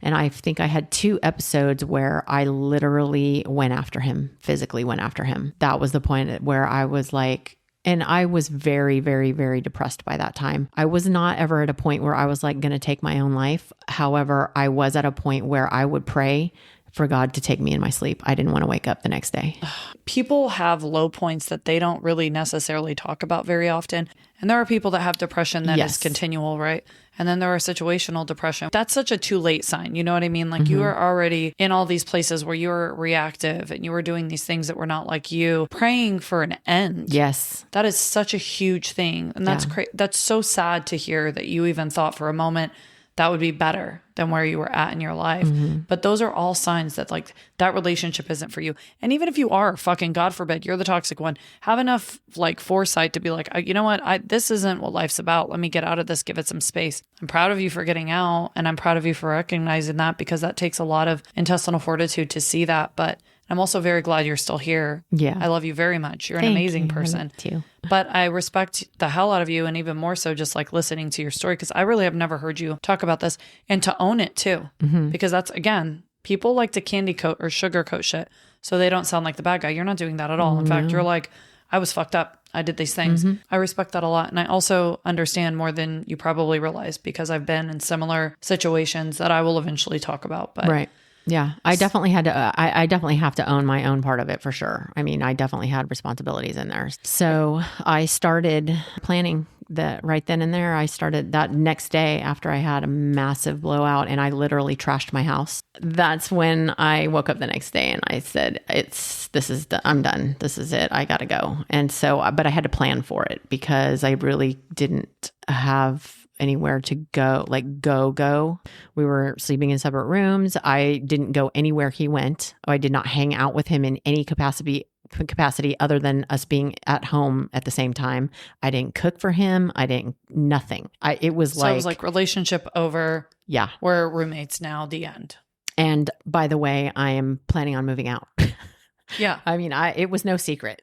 And I think I had 2 episodes where I literally went after him, physically went after him. That was the point where I was like, and I was very, very, very depressed by that time. I was not ever at a point where I was like going to take my own life. However, I was at a point where I would pray for God to take me in my sleep. I didn't want to wake up the next day. People have low points that they don't really necessarily talk about very often. And there are people that have depression that is continual, right? And then there are situational depression. That's such a too late sign. You know what I mean? Like you are already in all these places where you're reactive and you were doing these things that were not like you, praying for an end. Yes. That is such a huge thing. And that's that's so sad to hear that you even thought for a moment that would be better than where you were at in your life. But those are all signs that like that relationship isn't for you. And even if you are, fucking God forbid, you're the toxic one, have enough like foresight to be like, you know what? This isn't what life's about. Let me get out of this, give it some space. I'm proud of you for getting out, and I'm proud of you for recognizing that, because that takes a lot of intestinal fortitude to see that. But I'm also very glad you're still here. Yeah. I love you very much. You're an amazing person. Too. But I respect the hell out of you, and even more so just like listening to your story, because I really have never heard you talk about this, and to own it too. Because that's, again, people like to candy coat or sugarcoat shit so they don't sound like the bad guy. You're not doing that at all. In fact, you're like, I was fucked up. I did these things. I respect that a lot. And I also understand more than you probably realize because I've been in similar situations that I will eventually talk about. But right. Yeah. I definitely had to, I definitely have to own my own part of it for sure. I mean, I definitely had responsibilities in there. So I started planning that right then and there. I started that next day after I had a massive blowout and I literally trashed my house. That's when I woke up the next day and I said, I'm done. This is it. I got to go. And so, but I had to plan for it because I really didn't have anywhere to go, like go. We were sleeping in separate rooms. I didn't go anywhere he went. I did not hang out with him in any capacity other than us being at home at the same time. I didn't cook for him. Nothing. It was like relationship over. Yeah. We're roommates now, the end. And by the way, I am planning on moving out. Yeah. I mean, it was no secret.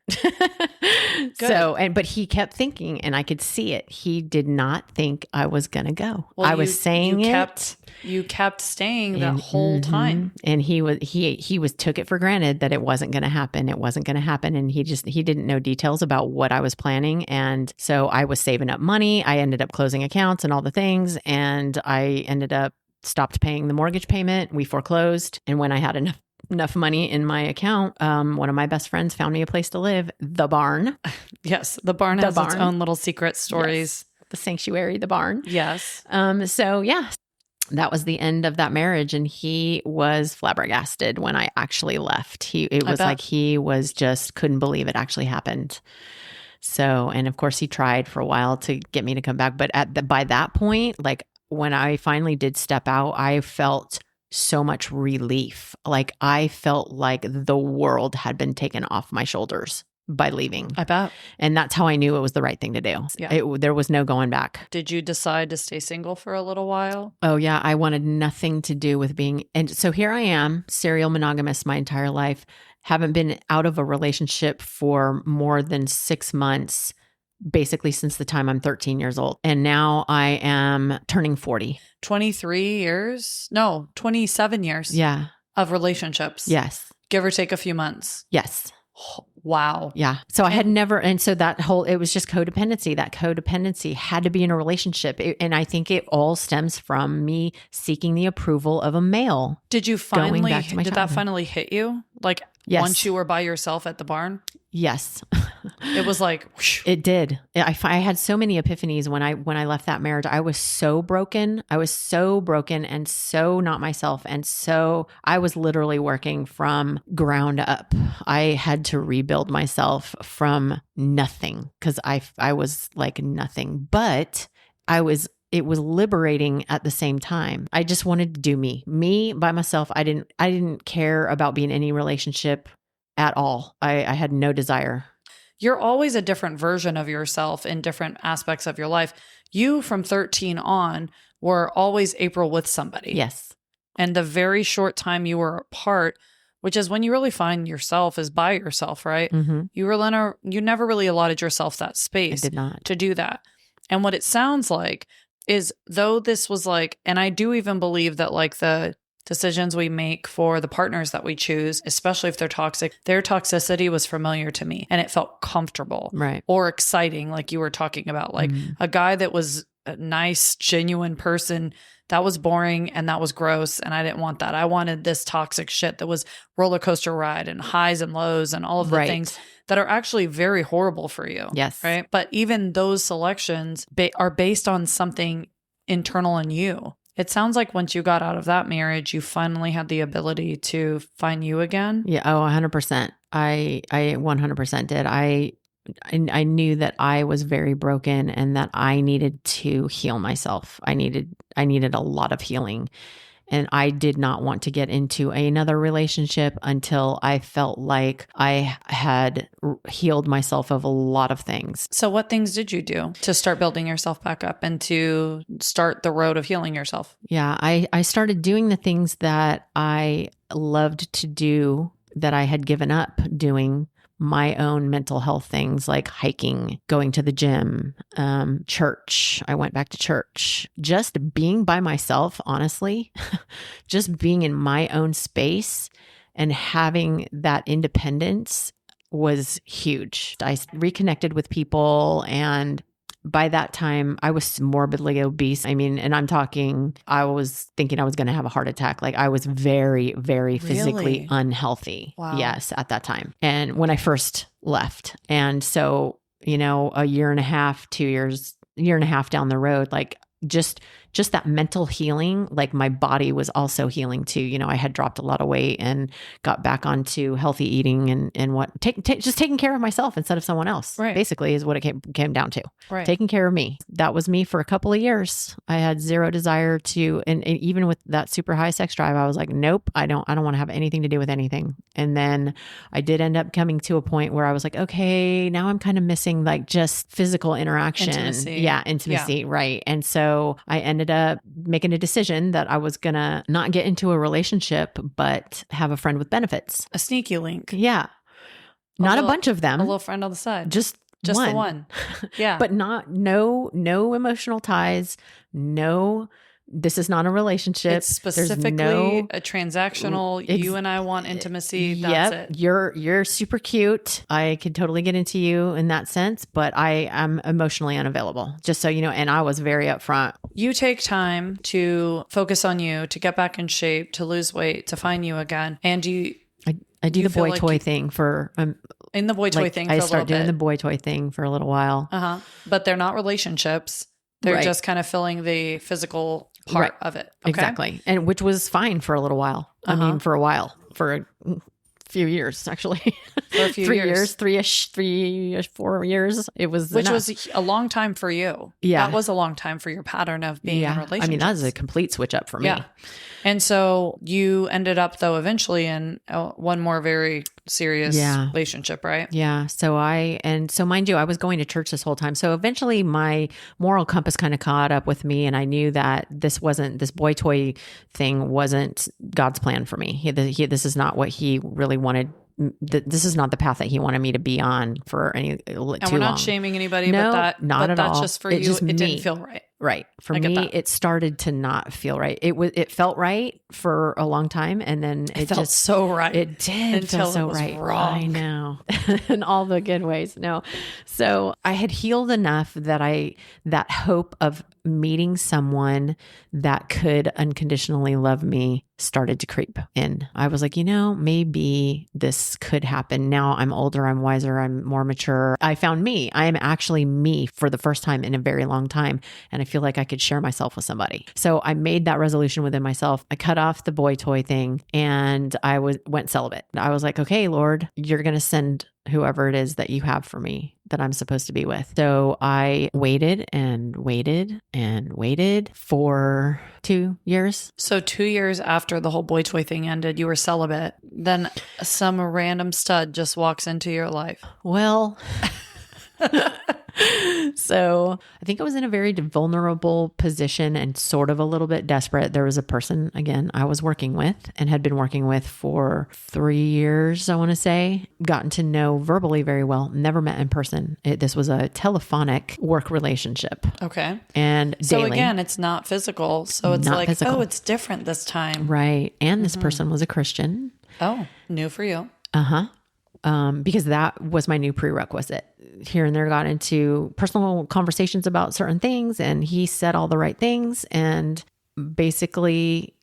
But he kept thinking, and I could see it. He did not think I was going to go. Well, I was saying you kept staying the whole time. And he took it for granted that it wasn't going to happen. It wasn't going to happen. And he didn't know details about what I was planning. And so I was saving up money. I ended up closing accounts and all the things. And I ended up stopped paying the mortgage payment. We foreclosed. And when I had enough money in my account, one of my best friends found me a place to live, the barn. Yes, the barn has its own little secret stories. Yes. The sanctuary, the barn. Yes. So yeah, that was the end of that marriage, and he was flabbergasted when I actually left. It was like he was just couldn't believe it actually happened. So, and of course, he tried for a while to get me to come back, but by that point, like when I finally did step out, I felt so much relief. Like I felt like the world had been taken off my shoulders by leaving. I bet. And that's how I knew it was the right thing to do. Yeah. There was no going back. Did you decide to stay single for a little while? Oh yeah. I wanted nothing to do with and so here I am, serial monogamous my entire life. Haven't been out of a relationship for more than 6 months, basically since the time I'm 13 years old. And now I am turning 40. 23 years? No, 27 years. Yeah. Of relationships. Yes. Give or take a few months. Yes. Wow. Yeah. So I had never, and so it was just codependency. That codependency had to be in a relationship. And I think it all stems from me seeking the approval of a male. Did that finally hit you? Like yes. Once you were by yourself at the barn? Yes. It was like, whoosh. It did. I had so many epiphanies when I left that marriage. I was so broken. And so not myself. And so I was literally working from ground up. I had to rebuild myself from nothing because I was like nothing, but it was liberating at the same time. I just wanted to do me by myself. I didn't care about being in any relationship at all. I had no desire. You're always a different version of yourself in different aspects of your life. You from 13 on were always Apryl with somebody. Yes. And the very short time you were apart, which is when you really find yourself, is by yourself, right? Mm-hmm. You never really allotted yourself that space. I did not. To do that. And what it sounds like is, though this was like, and I do even believe that like the decisions we make for the partners that we choose, especially if they're toxic, their toxicity was familiar to me and it felt comfortable, right? Or exciting, like you were talking about, like a guy that was a nice, genuine person, that was boring and that was gross. And I didn't want that. I wanted this toxic shit that was roller coaster ride and highs and lows and all of the things that are actually very horrible for you. Yes. Right. But even those selections are based on something internal in you. It sounds like once you got out of that marriage, you finally had the ability to find you again. Yeah. Oh, 100%. I 100% did. I knew that I was very broken and that I needed to heal myself. I needed a lot of healing. And I did not want to get into another relationship until I felt like I had healed myself of a lot of things. So what things did you do to start building yourself back up and to start the road of healing yourself? Yeah, I started doing the things that I loved to do that I had given up doing my own mental health things like hiking, going to the gym, church. I went back to church. Just being by myself, honestly, just being in my own space and having that independence was huge. I reconnected with people, and by that time I was morbidly obese. I mean, and I'm talking, I was thinking I was going to have a heart attack. Like I was very, very physically Really? unhealthy. Wow. Yes, at that time. And when I first left. And so, you know, a year and a half, 2 years, year and a half down the road, like just that mental healing, like my body was also healing too. You know, I had dropped a lot of weight and got back onto healthy eating and just taking care of myself instead of someone else. Right. Basically is what it came down to. Right. Taking care of me. That was me for a couple of years. I had zero desire to, and even with that super high sex drive, I was like, nope, I don't want to have anything to do with anything. And then I did end up coming to a point where I was like, okay, now I'm kind of missing like just physical interaction. Intimacy. Yeah. Intimacy. Right. And so I ended up making a decision that I was going to not get into a relationship, but have a friend with benefits. A sneaky link. Yeah. Not a bunch of them. A little friend on the side. Just the one. Yeah. But no emotional ties. No, this is not a relationship. It's specifically a transactional, you and I want intimacy. That's it. You're super cute. I could totally get into you in that sense, but I am emotionally unavailable, just so you know. And I was very upfront. You take time to focus on you, to get back in shape, to lose weight, to find you again. And I do the boy toy thing for in the boy toy thing for a little bit. I start doing the boy toy thing for a little while. But they're not relationships. They're Right. just kind of filling the physical part of it. Okay? Exactly. And which was fine for a little while. I mean, for a while, for a few years, actually. For a few 3 years. years, 4 years. It was Which enough. was a long time for you. Yeah. That was a long time for your pattern of being in relationships. I mean, that was a complete switch up for me. Yeah. And so you ended up, though, eventually in one more very serious relationship, right? Yeah. So mind you, I was going to church this whole time. So eventually my moral compass kind of caught up with me, and I knew that this boy toy thing wasn't God's plan for me. This is not what he really wanted. This is not the path that he wanted me to be on for too long. And we're not shaming anybody, No, but not at that's all. just for It's you. just It me. didn't feel right. Right. For me, it started to not feel right. It felt right for a long time, and then it felt just so right. It did until feel so it was right. wrong. I know. In all the good ways. No. So I had healed enough that hope of meeting someone that could unconditionally love me started to creep in. I was like, maybe this could happen. Now I'm older, I'm wiser, I'm more mature. I found me. I am actually me for the first time in a very long time. And I feel like I could share myself with somebody. So I made that resolution within myself. I cut off the boy toy thing and I went celibate. I was like, okay, Lord, you're going to send whoever it is that you have for me that I'm supposed to be with. So I waited and waited and waited for 2 years. So 2 years after the whole boy toy thing ended, you were celibate. Then some random stud just walks into your life. Well, so I think I was in a very vulnerable position and sort of a little bit desperate. There was a person, again, I was working with and had been working with for 3 years, I want to say, gotten to know verbally very well, never met in person. This was a telephonic work relationship. Okay. And so daily. Again, it's not physical. So it's Not like, physical. oh, it's different this time. Right. And this person was a Christian. Oh, new for you. Because that was my new prerequisite. Here and there got into personal conversations about certain things, and he said all the right things and basically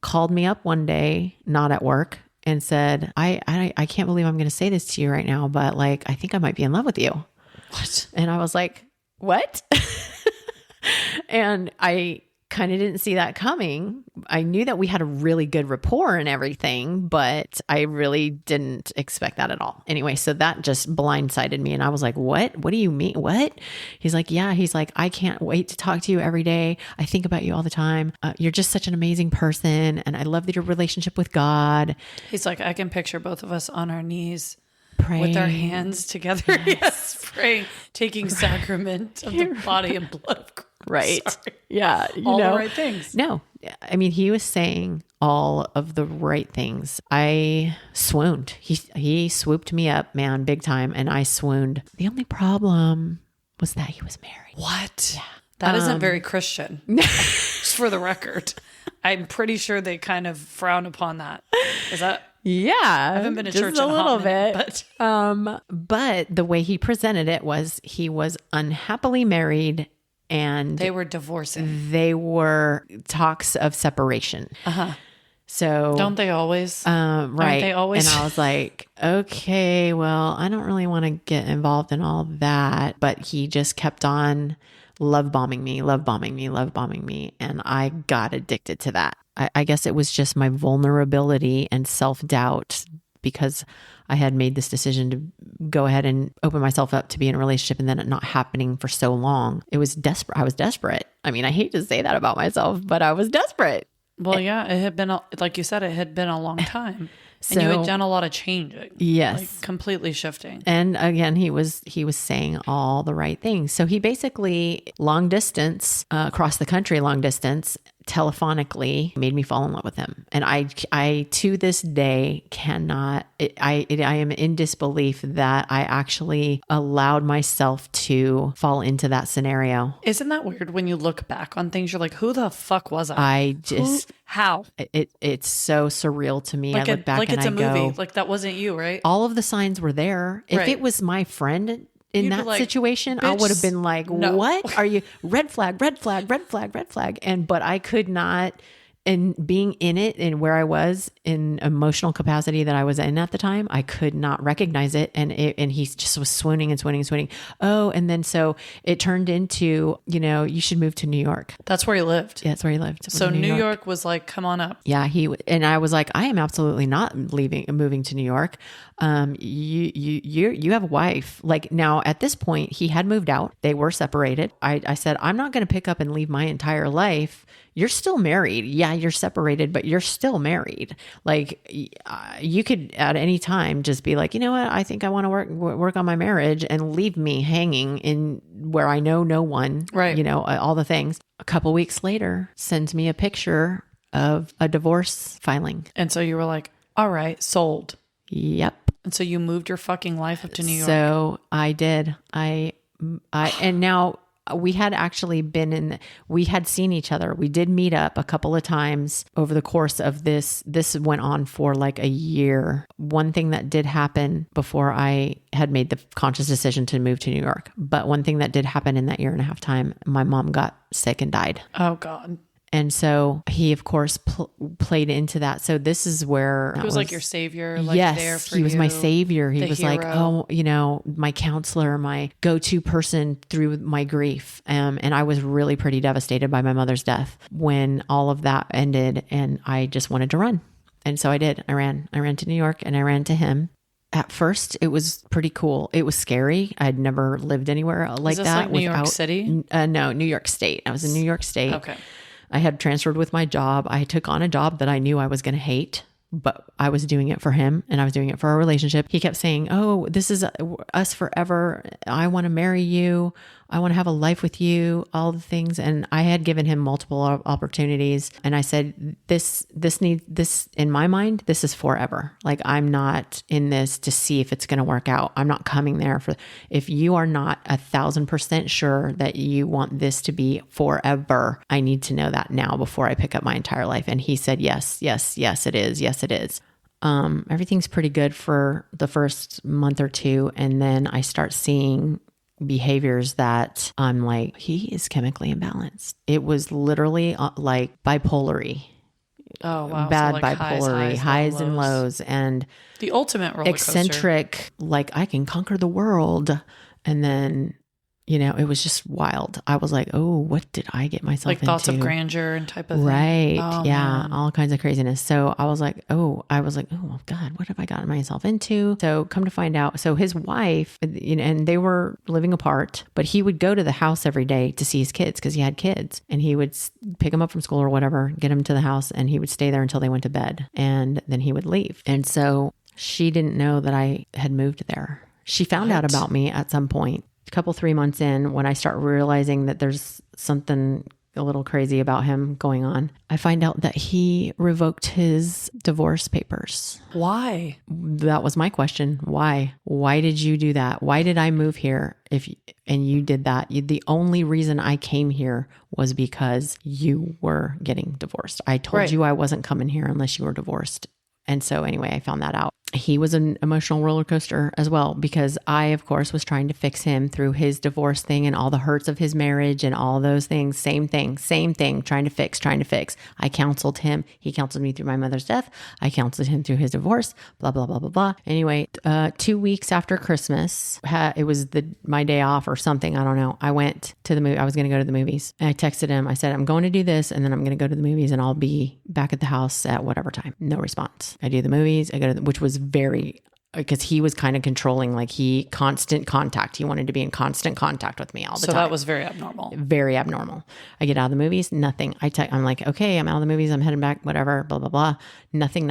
called me up one day, not at work, and said, I can't believe I'm going to say this to you right now, but like, I think I might be in love with you. What? And I was like, what? And I kind of didn't see that coming. I knew that we had a really good rapport and everything, but I really didn't expect that at all. Anyway, so that just blindsided me. And I was like, what? What do you mean? What? He's like, yeah. He's like, I can't wait to talk to you every day. I think about you all the time. You're just such an amazing person. And I love your relationship with God. He's like, I can picture both of us on our knees. Praying. With our hands together. Yes. Praying, taking sacrament of the body and blood of Christ. Right. Sorry. Yeah. All the right things. No. I mean, he was saying all of the right things. I swooned. He swooped me up, man, big time. And I swooned. The only problem was that he was married. What? Yeah. That isn't very Christian, just for the record. I'm pretty sure they kind of frown upon that. Is that? Yeah. I haven't been to just church a in a little hot bit. minute, But the way he presented it was he was unhappily married and they were divorcing. they were talks of separation. So Don't they always? right. Aren't they always? And I was like, okay, well, I don't really want to get involved in all that. But he just kept on love bombing me. And I got addicted to that. I guess it was just my vulnerability and self-doubt because I had made this decision to go ahead and open myself up to be in a relationship and then it not happening for so long. It was desperate. I was desperate. I mean, I hate to say that about myself, but I was desperate. Well, yeah, it had been, like you said, it had been a long time. And you had done a lot of changing. Yes. Like completely shifting. And again, he was saying all the right things. So he basically long distance, across the country, long distance, telephonically made me fall in love with him. And I to this day cannot, I am in disbelief that I actually allowed myself to fall into that scenario. Isn't that weird when you look back on things? You're like, who the fuck was I? I just, how? It's so surreal to me. Like I look back like and it's I a movie. go, Like that wasn't you, right? all of the signs were there. If Right. it was my friend in You'd be that like, situation, I would have been like, no. what are you? Red flag, red flag, red flag, red flag. But I could not, and being in it and where I was in emotional capacity that I was in at the time, I could not recognize it. And he just was swooning and swooning and swooning. Oh, and then so it turned into, you should move to New York. That's where he lived. Yeah, that's where he lived. So New York was like, come on up. Yeah, and I was like, I am absolutely not moving to New York. You have a wife. Like now at this point, he had moved out. They were separated. I said, I'm not going to pick up and leave my entire life. You're still married. Yeah, you're separated, but you're still married. Like you could at any time just be like, you know what? I think I want to work on my marriage and leave me hanging in where I know no one, right? All the things. A couple weeks later, sends me a picture of a divorce filing. And so you were like, all right, sold. Yep. And so you moved your fucking life up to New York. So I did. And now we had actually we had seen each other. We did meet up a couple of times over the course of this. This went on for like a year. One thing that did happen before I had made the conscious decision to move to New York, but one thing that did happen in that year and a half time, my mom got sick and died. Oh God. And so he, of course, played into that. So this is where he was like your savior. Like yes, there for he was you, my savior. He was hero. like, oh, my counselor, my go-to person through my grief. And I was really pretty devastated by my mother's death when all of that ended, and I just wanted to run. And so I did. I ran to New York, and I ran to him. At first, it was pretty cool. It was scary. I'd never lived anywhere like that. Like New York City? No, New York State. I was in New York State. Okay. I had transferred with my job. I took on a job that I knew I was going to hate, but I was doing it for him and I was doing it for our relationship. He kept saying, oh, this is us forever. I want to marry you. I want to have a life with you, all the things. And I had given him multiple opportunities. And I said, this in my mind, this is forever. Like I'm not in this to see if it's going to work out. I'm not coming there if you are not 1,000% sure that you want this to be forever, I need to know that now before I pick up my entire life. And he said, yes, it is. Yes, it is. Everything's pretty good for the first month or two. And then I start seeing behaviors that I'm like, he is chemically imbalanced. It was literally like bipolar-y. Oh, wow. Bad so like bipolar-y, highs and lows, and the ultimate roller coaster. Eccentric, like I can conquer the world. And then, it was just wild. I was like, oh, what did I get myself into? Like thoughts of grandeur and type of thing. Right. Oh, yeah. man. All kinds of craziness. So I was like, oh God, what have I gotten myself into? So come to find out. So his wife, and they were living apart, but he would go to the house every day to see his kids because he had kids, and he would pick them up from school or whatever, get them to the house, and he would stay there until they went to bed. And then he would leave. And so she didn't know that I had moved there. She found out about me at some point. A couple, 3 months in, when I start realizing that there's something a little crazy about him going on. I find out that he revoked his divorce papers. Why? That was my question. Why? Why did you do that? Why did I move here and you did that? The only reason I came here was because you were getting divorced. I told you I wasn't coming here unless you were divorced. And so anyway, I found that out. He was an emotional roller coaster as well, because I, of course, was trying to fix him through his divorce thing and all the hurts of his marriage and all those things. Same thing, trying to fix. I counseled him. He counseled me through my mother's death. I counseled him through his divorce, blah, blah, blah, blah, blah. Anyway, 2 weeks after Christmas, it was my day off or something. I don't know. I went to the movie. I was going to go to the movies. And I texted him. I said, I'm going to do this, and then I'm going to go to the movies, and I'll be back at the house at whatever time. No response. I do the movies. Which was very, because he was kind of controlling, like constant contact. He wanted to be in constant contact with me all the time. So that was very abnormal. Very abnormal. I get out of the movies, nothing. I'm like, okay, I'm out of the movies. I'm heading back, whatever, blah, blah, blah. Nothing.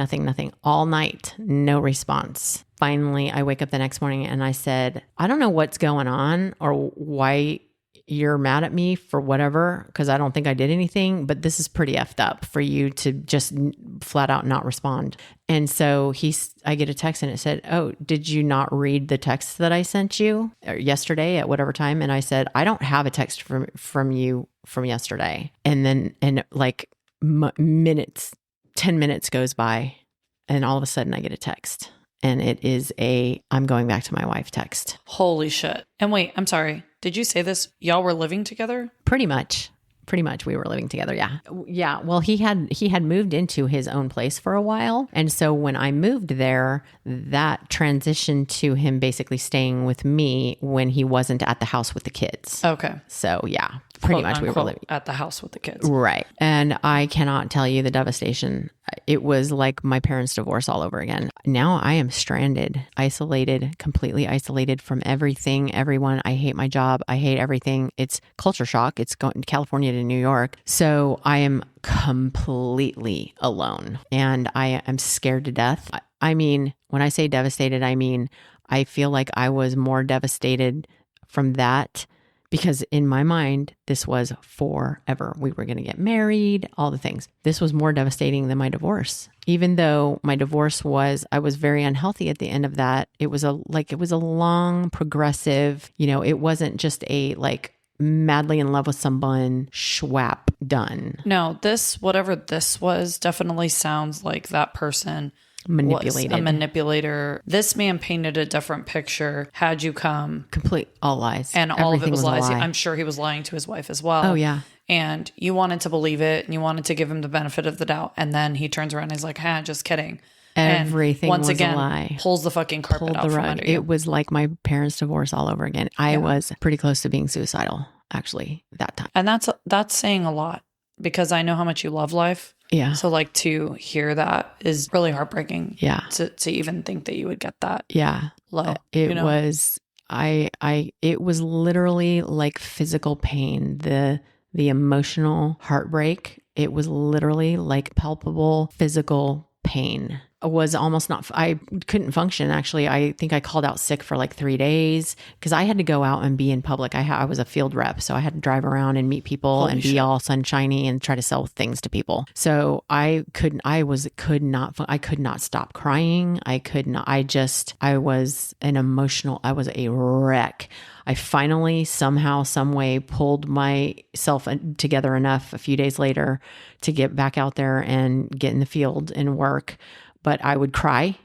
All night, no response. Finally, I wake up the next morning and I said, I don't know what's going on or why you're mad at me for whatever, because I don't think I did anything, but this is pretty effed up for you to just flat out not respond. And so I get a text and it said, oh, did you not read the text that I sent you yesterday at whatever time? And I said, I don't have a text from you from yesterday. And like minutes, 10 minutes goes by, and all of a sudden I get a text. And it is I'm going back to my wife text. Holy shit. And wait, I'm sorry. Did you say this? Y'all were living together? Pretty much we were living together. Yeah. Yeah. Well, he had moved into his own place for a while. And so when I moved there, that transitioned to him basically staying with me when he wasn't at the house with the kids. Okay. So yeah, pretty much we were living at the house with the kids. Right. And I cannot tell you the devastation. It was like my parents' divorce all over again. Now I am stranded, isolated, completely isolated from everything, everyone. I hate my job. I hate everything. It's culture shock. It's going to California to New York. So I am completely alone and I am scared to death. I mean, when I say devastated, I mean, I feel like I was more devastated from that, because in my mind, this was forever. We were going to get married, all the things. This was more devastating than my divorce. Even though my divorce I was very unhealthy at the end of that. It was a long, progressive, it wasn't just a madly in love with someone, schwap, done. No, whatever this was, definitely sounds like that person manipulated. Was a manipulator. This man painted a different picture, had you come. All lies. And all Everything of it was lies. I'm sure he was lying to his wife as well. Oh, yeah. And you wanted to believe it and you wanted to give him the benefit of the doubt. And then he turns around and he's like, just kidding. Everything once was again, a lie. Pulls the fucking carpet out from under you. It was like my parents' divorce all over again. I was pretty close to being suicidal, actually, that time. And that's saying a lot, because I know how much you love life. Yeah. So to hear that is really heartbreaking. Yeah. To even think that you would get that. Yeah. Low. It was, it was literally like physical pain. The emotional heartbreak, it was literally like palpable physical pain. Was almost not, I couldn't function. Actually, I think I called out sick for 3 days because I had to go out and be in public. I was a field rep, so I had to drive around and meet people and be all sunshiny and try to sell things to people. So I could not stop crying. I was a wreck. I finally somehow, some way pulled myself together enough a few days later to get back out there and get in the field and work. But I would cry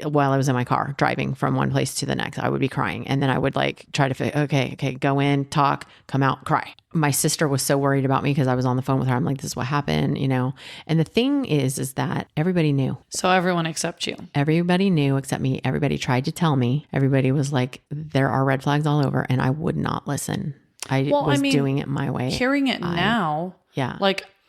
while I was in my car driving from one place to the next. I would be crying. And then I would try to, okay, go in, talk, come out, cry. My sister was so worried about me because I was on the phone with her. I'm like, this is what happened, And the thing is that everybody knew. So everyone except you. Everybody knew except me. Everybody tried to tell me. Everybody was like, there are red flags all over. And I would not listen. I was doing it my way. Hearing it now. Yeah.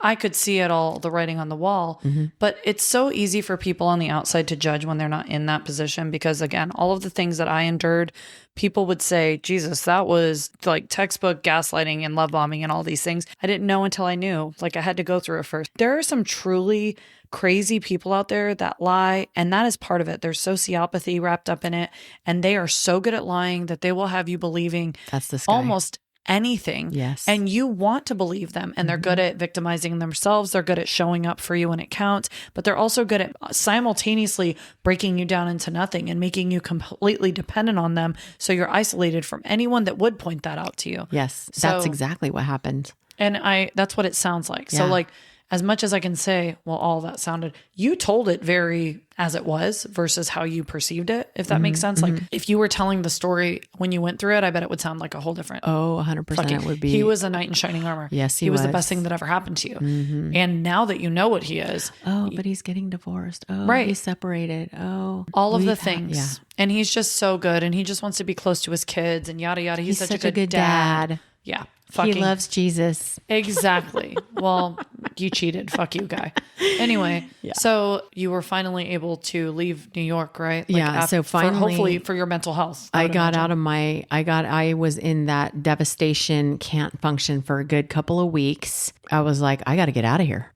I could see it all, the writing on the wall, but it's so easy for people on the outside to judge when they're not in that position. Because again, all of the things that I endured, people would say, Jesus, that was textbook gaslighting and love bombing and all these things. I didn't know until I knew. I had to go through it first. There are some truly crazy people out there that lie, and that is part of it. There's sociopathy wrapped up in it, and they are so good at lying that they will have you believing that's this guy. Almost anything. Yes. And you want to believe them. And they're good at victimizing themselves. They're good at showing up for you when it counts, but they're also good at simultaneously breaking you down into nothing and making you completely dependent on them. So you're isolated from anyone that would point that out to you. Yes. So, That's exactly what happened. and that's what it sounds like. Yeah. So like, as much as I can say, well, all that sounded, you told it very as it was versus how you perceived it, if that makes sense. Like if you were telling the story when you went through it, I bet it would sound like a whole different. Oh, 100% it would be. He was a knight in shining armor. Yes, he was the best thing that ever happened to you. And now that you know what he is. Oh, but he's getting divorced. Oh, right. He's separated. Oh, all of the things. And he's just so good. And he just wants to be close to his kids and yada, yada. He's such a good dad. Yeah. He loves Jesus. Exactly. Well, you cheated. Fuck you, guy. Anyway, so you were finally able to leave New York, right? Like so finally, hopefully for your mental health. I was in that devastation, can't function for a good couple of weeks. I was like, I got to get out of here.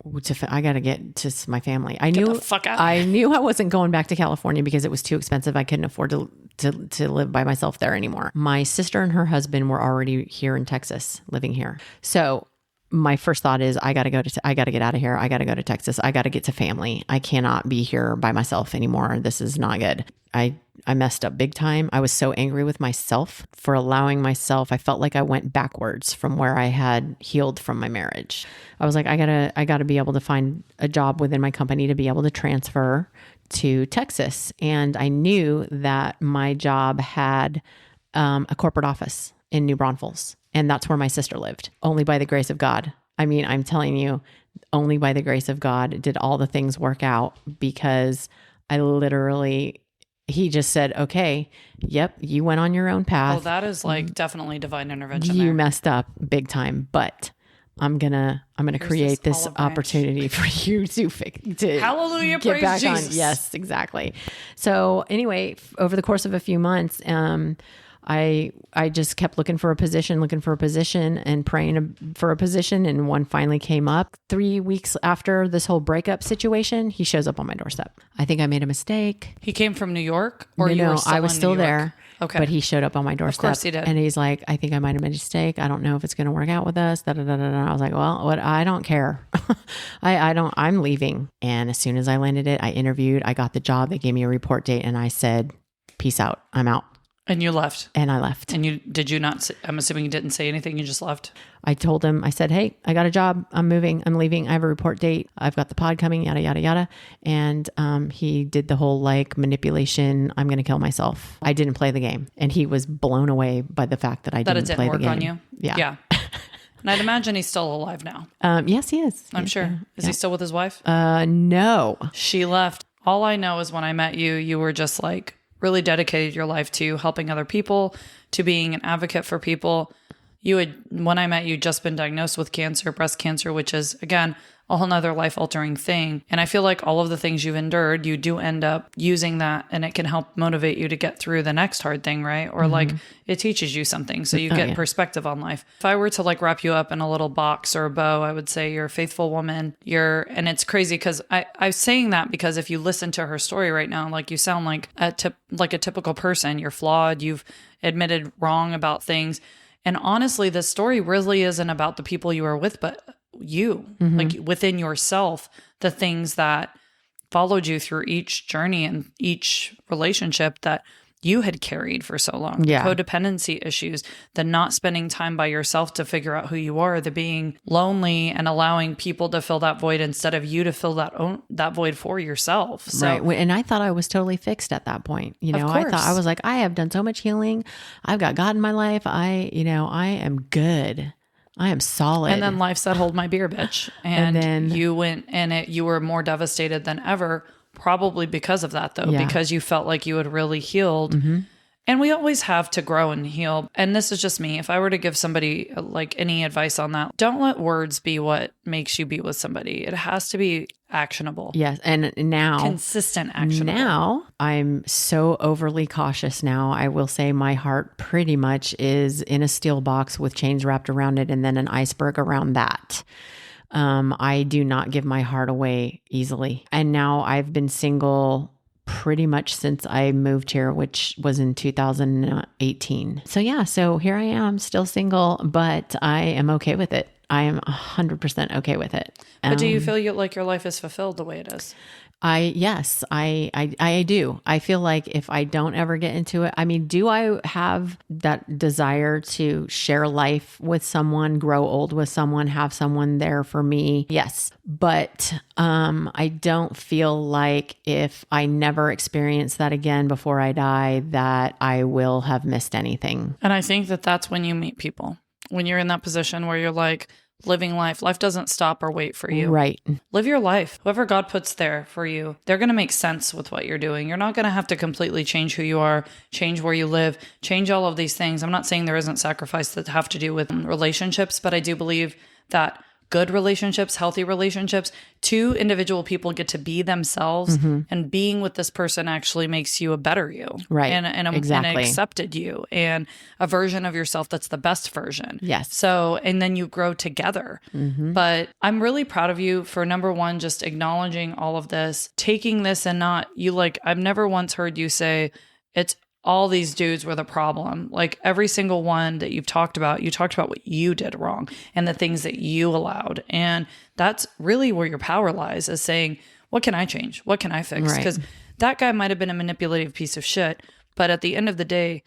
I got to get to my family. I knew I wasn't going back to California because it was too expensive. I couldn't afford to live by myself there anymore. My sister and her husband were already here in Texas, living here. So my first thought is I got to get out of here. I got to go to Texas. I got to get to family. I cannot be here by myself anymore. This is not good. I messed up big time. I was so angry with myself for allowing myself. I felt like I went backwards from where I had healed from my marriage. I was like, I gotta be able to find a job within my company to be able to transfer to Texas. And I knew that my job had a corporate office in New Braunfels. And that's where my sister lived. Only by the grace of God. I mean, I'm telling you, only by the grace of God did all the things work out, because he just said, okay, yep, you went on your own path. Well, that is like definitely divine intervention. You messed up big time, but I'm gonna create this opportunity for you to hallelujah, get praise back Jesus. on. Yes, exactly. So anyway, over the course of a few months, I just kept looking for a position and praying for a position. And one finally came up 3 weeks after this whole breakup situation. He shows up on my doorstep. I think I made a mistake. He came from New York, or I was still there. Okay. But he showed up on my doorstep. Of course he did. And he's like, I think I might have made a mistake. I don't know if it's going to work out with us. Da, da, da, da, da. I was like, well, I don't care. I'm leaving. And as soon as I landed it, I interviewed, I got the job. They gave me a report date and I said, peace out. I'm out. And you left. And I left. And did you not, I'm assuming you didn't say anything. You just left. I told him, I said, hey, I got a job. I'm moving. I'm leaving. I have a report date. I've got the pod coming, yada, yada, yada. And he did the whole like manipulation. I'm going to kill myself. I didn't play the game. And he was blown away by the fact that I didn't play the game. That it didn't work on you? Yeah. And I'd imagine he's still alive now. Yes, he is. I'm sure. Is he still with his wife? No. She left. All I know is when I met you, you were just like, really dedicated your life to helping other people, to being an advocate for people. You had, when I met you, just been diagnosed with cancer, breast cancer, which is, again, a whole nother life-altering thing. And I feel like all of the things you've endured, you do end up using that, and it can help motivate you to get through the next hard thing, right? Or like it teaches you something, so you get perspective on life. If I were to like wrap you up in a little box or a bow, I would say you're a faithful woman. And it's crazy because I'm saying that because if you listen to her story right now, like you sound like a typical person. You're flawed. You've admitted wrong about things. And honestly, this story really isn't about the people you were with, but you, like within yourself, the things that followed you through each journey and each relationship that you had carried for so long. The codependency issues, the not spending time by yourself to figure out who you are, the being lonely and allowing people to fill that void instead of you to fill that void for yourself. So, right. And I thought I was totally fixed at that point. You know, I thought I was like, I have done so much healing. I've got God in my life. I am good. I am solid. And then life said, hold my beer, bitch. And then you went and you were more devastated than ever. Probably because of that, though, because you felt like you had really healed. And we always have to grow and heal. And this is just me. If I were to give somebody like any advice on that, don't let words be what makes you be with somebody. It has to be actionable. Yes. And now consistent actionable. Now I'm so overly cautious now. I will say my heart pretty much is in a steel box with chains wrapped around it and then an iceberg around that. I do not give my heart away easily. And now I've been single pretty much since I moved here, which was in 2018. So yeah, so here I am still single, but I am okay with it. I am 100% okay with it. But do you feel like your life is fulfilled the way it is? Yes, I do. I feel like if I don't ever get into it, I mean, do I have that desire to share life with someone, grow old with someone, have someone there for me? Yes. But I don't feel like if I never experience that again before I die, that I will have missed anything. And I think that that's when you meet people. When you're in that position where you're like, living life doesn't stop or wait for you. Right. Live your life. Whoever God puts there for you, they're going to make sense with what you're doing. You're not going to have to completely change who you are, change where you live, change all of these things. I'm not saying there isn't sacrifice that have to do with relationships, but I do believe that good relationships, healthy relationships, two individual people get to be themselves, and being with this person actually makes you a better you. Right. And an accepted you and a version of yourself that's the best version. Yes. So, and then you grow together. But I'm really proud of you for number one, just acknowledging all of this, taking this and not you like, I've never once heard you say it's all these dudes were the problem. Like every single one that you talked about what you did wrong and the things that you allowed. And that's really where your power lies, is saying, what can I change? What can I fix? Because that guy might have been a manipulative piece of shit, but at the end of the day,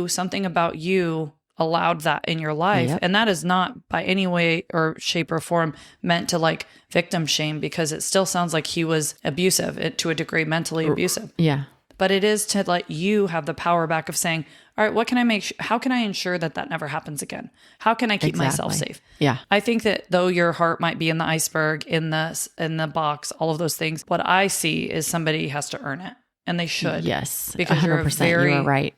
something about you allowed that in your life. Yep. And that is not by any way or shape or form meant to like victim shame, because it still sounds like he was abusive to a degree, mentally abusive. Yeah. But it is to let you have the power back of saying, all right, what can I make? How can I ensure that that never happens again? How can I keep myself safe? Yeah. I think that though your heart might be in the iceberg, in the box, all of those things, what I see is somebody has to earn it, and they should. Yes. Because 100%, you're a very you are right.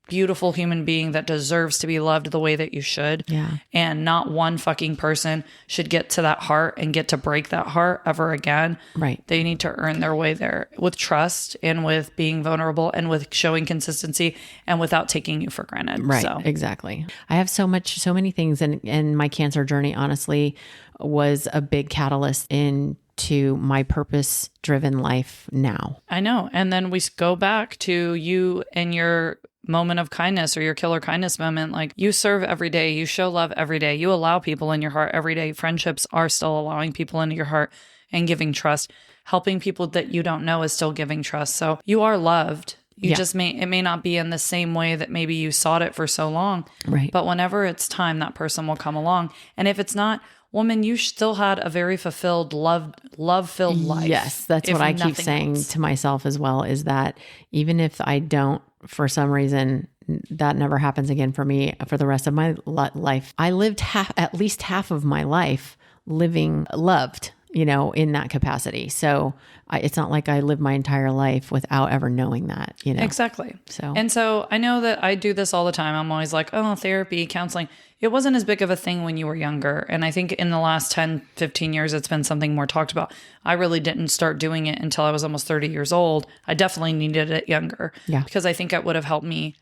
beautiful human being that deserves to be loved the way that you should. Yeah. And not one fucking person should get to that heart and get to break that heart ever again. Right. They need to earn their way there with trust and with being vulnerable and with showing consistency and without taking you for granted. Right. So. Exactly. I have so many things, and my cancer journey honestly was a big catalyst into my purpose driven life now. I know. And then we go back to you and your moment of kindness, or your killer kindness moment. Like, you serve every day, you show love every day, you allow people in your heart every day. Friendships are still allowing people into your heart and giving trust. Helping people that you don't know is still giving trust. So you are loved. It may not be in the same way that maybe you sought it for so long. Right. But whenever it's time, that person will come along. And if it's not, woman, you still had a very fulfilled, love-filled life. Yes, that's what I keep saying to myself as well, is that even if I don't, for some reason, that never happens again for me for the rest of my life. I lived at least half of my life living loved, in that capacity. So it's not like I lived my entire life without ever knowing that, Exactly. So I know that I do this all the time. I'm always like, oh, therapy, counseling. It wasn't as big of a thing when you were younger. And I think in the last 10, 15 years, it's been something more talked about. I really didn't start doing it until I was almost 30 years old. I definitely needed it younger. Yeah. Because I think it would have helped me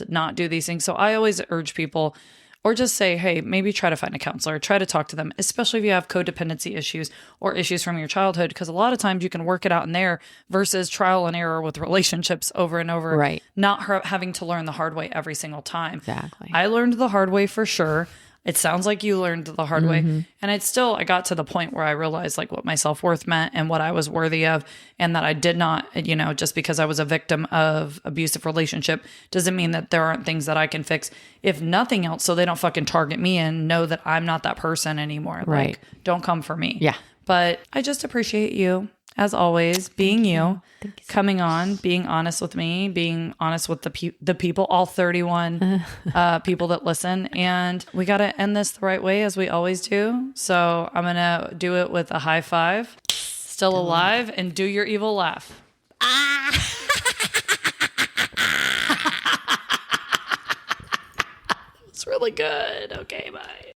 not do these things. So I always urge people, or just say, hey, maybe try to find a counselor, try to talk to them, especially if you have codependency issues or issues from your childhood, because a lot of times you can work it out in there versus trial and error with relationships over and over. Right. Not having to learn the hard way every single time. Exactly. I learned the hard way for sure. It sounds like you learned the hard way. And I got to the point where I realized like what my self-worth meant and what I was worthy of, and that I did not, just because I was a victim of abusive relationship doesn't mean that there aren't things that I can fix, if nothing else, so they don't fucking target me and know that I'm not that person anymore. Right. Like, don't come for me. Yeah. But I just appreciate you, as always, being you, coming on, being honest with me, being honest with the people, all 31 people that listen. And we got to end this the right way, as we always do. So I'm going to do it with a high five, still alive, and do your evil laugh. It's really good. Okay, bye.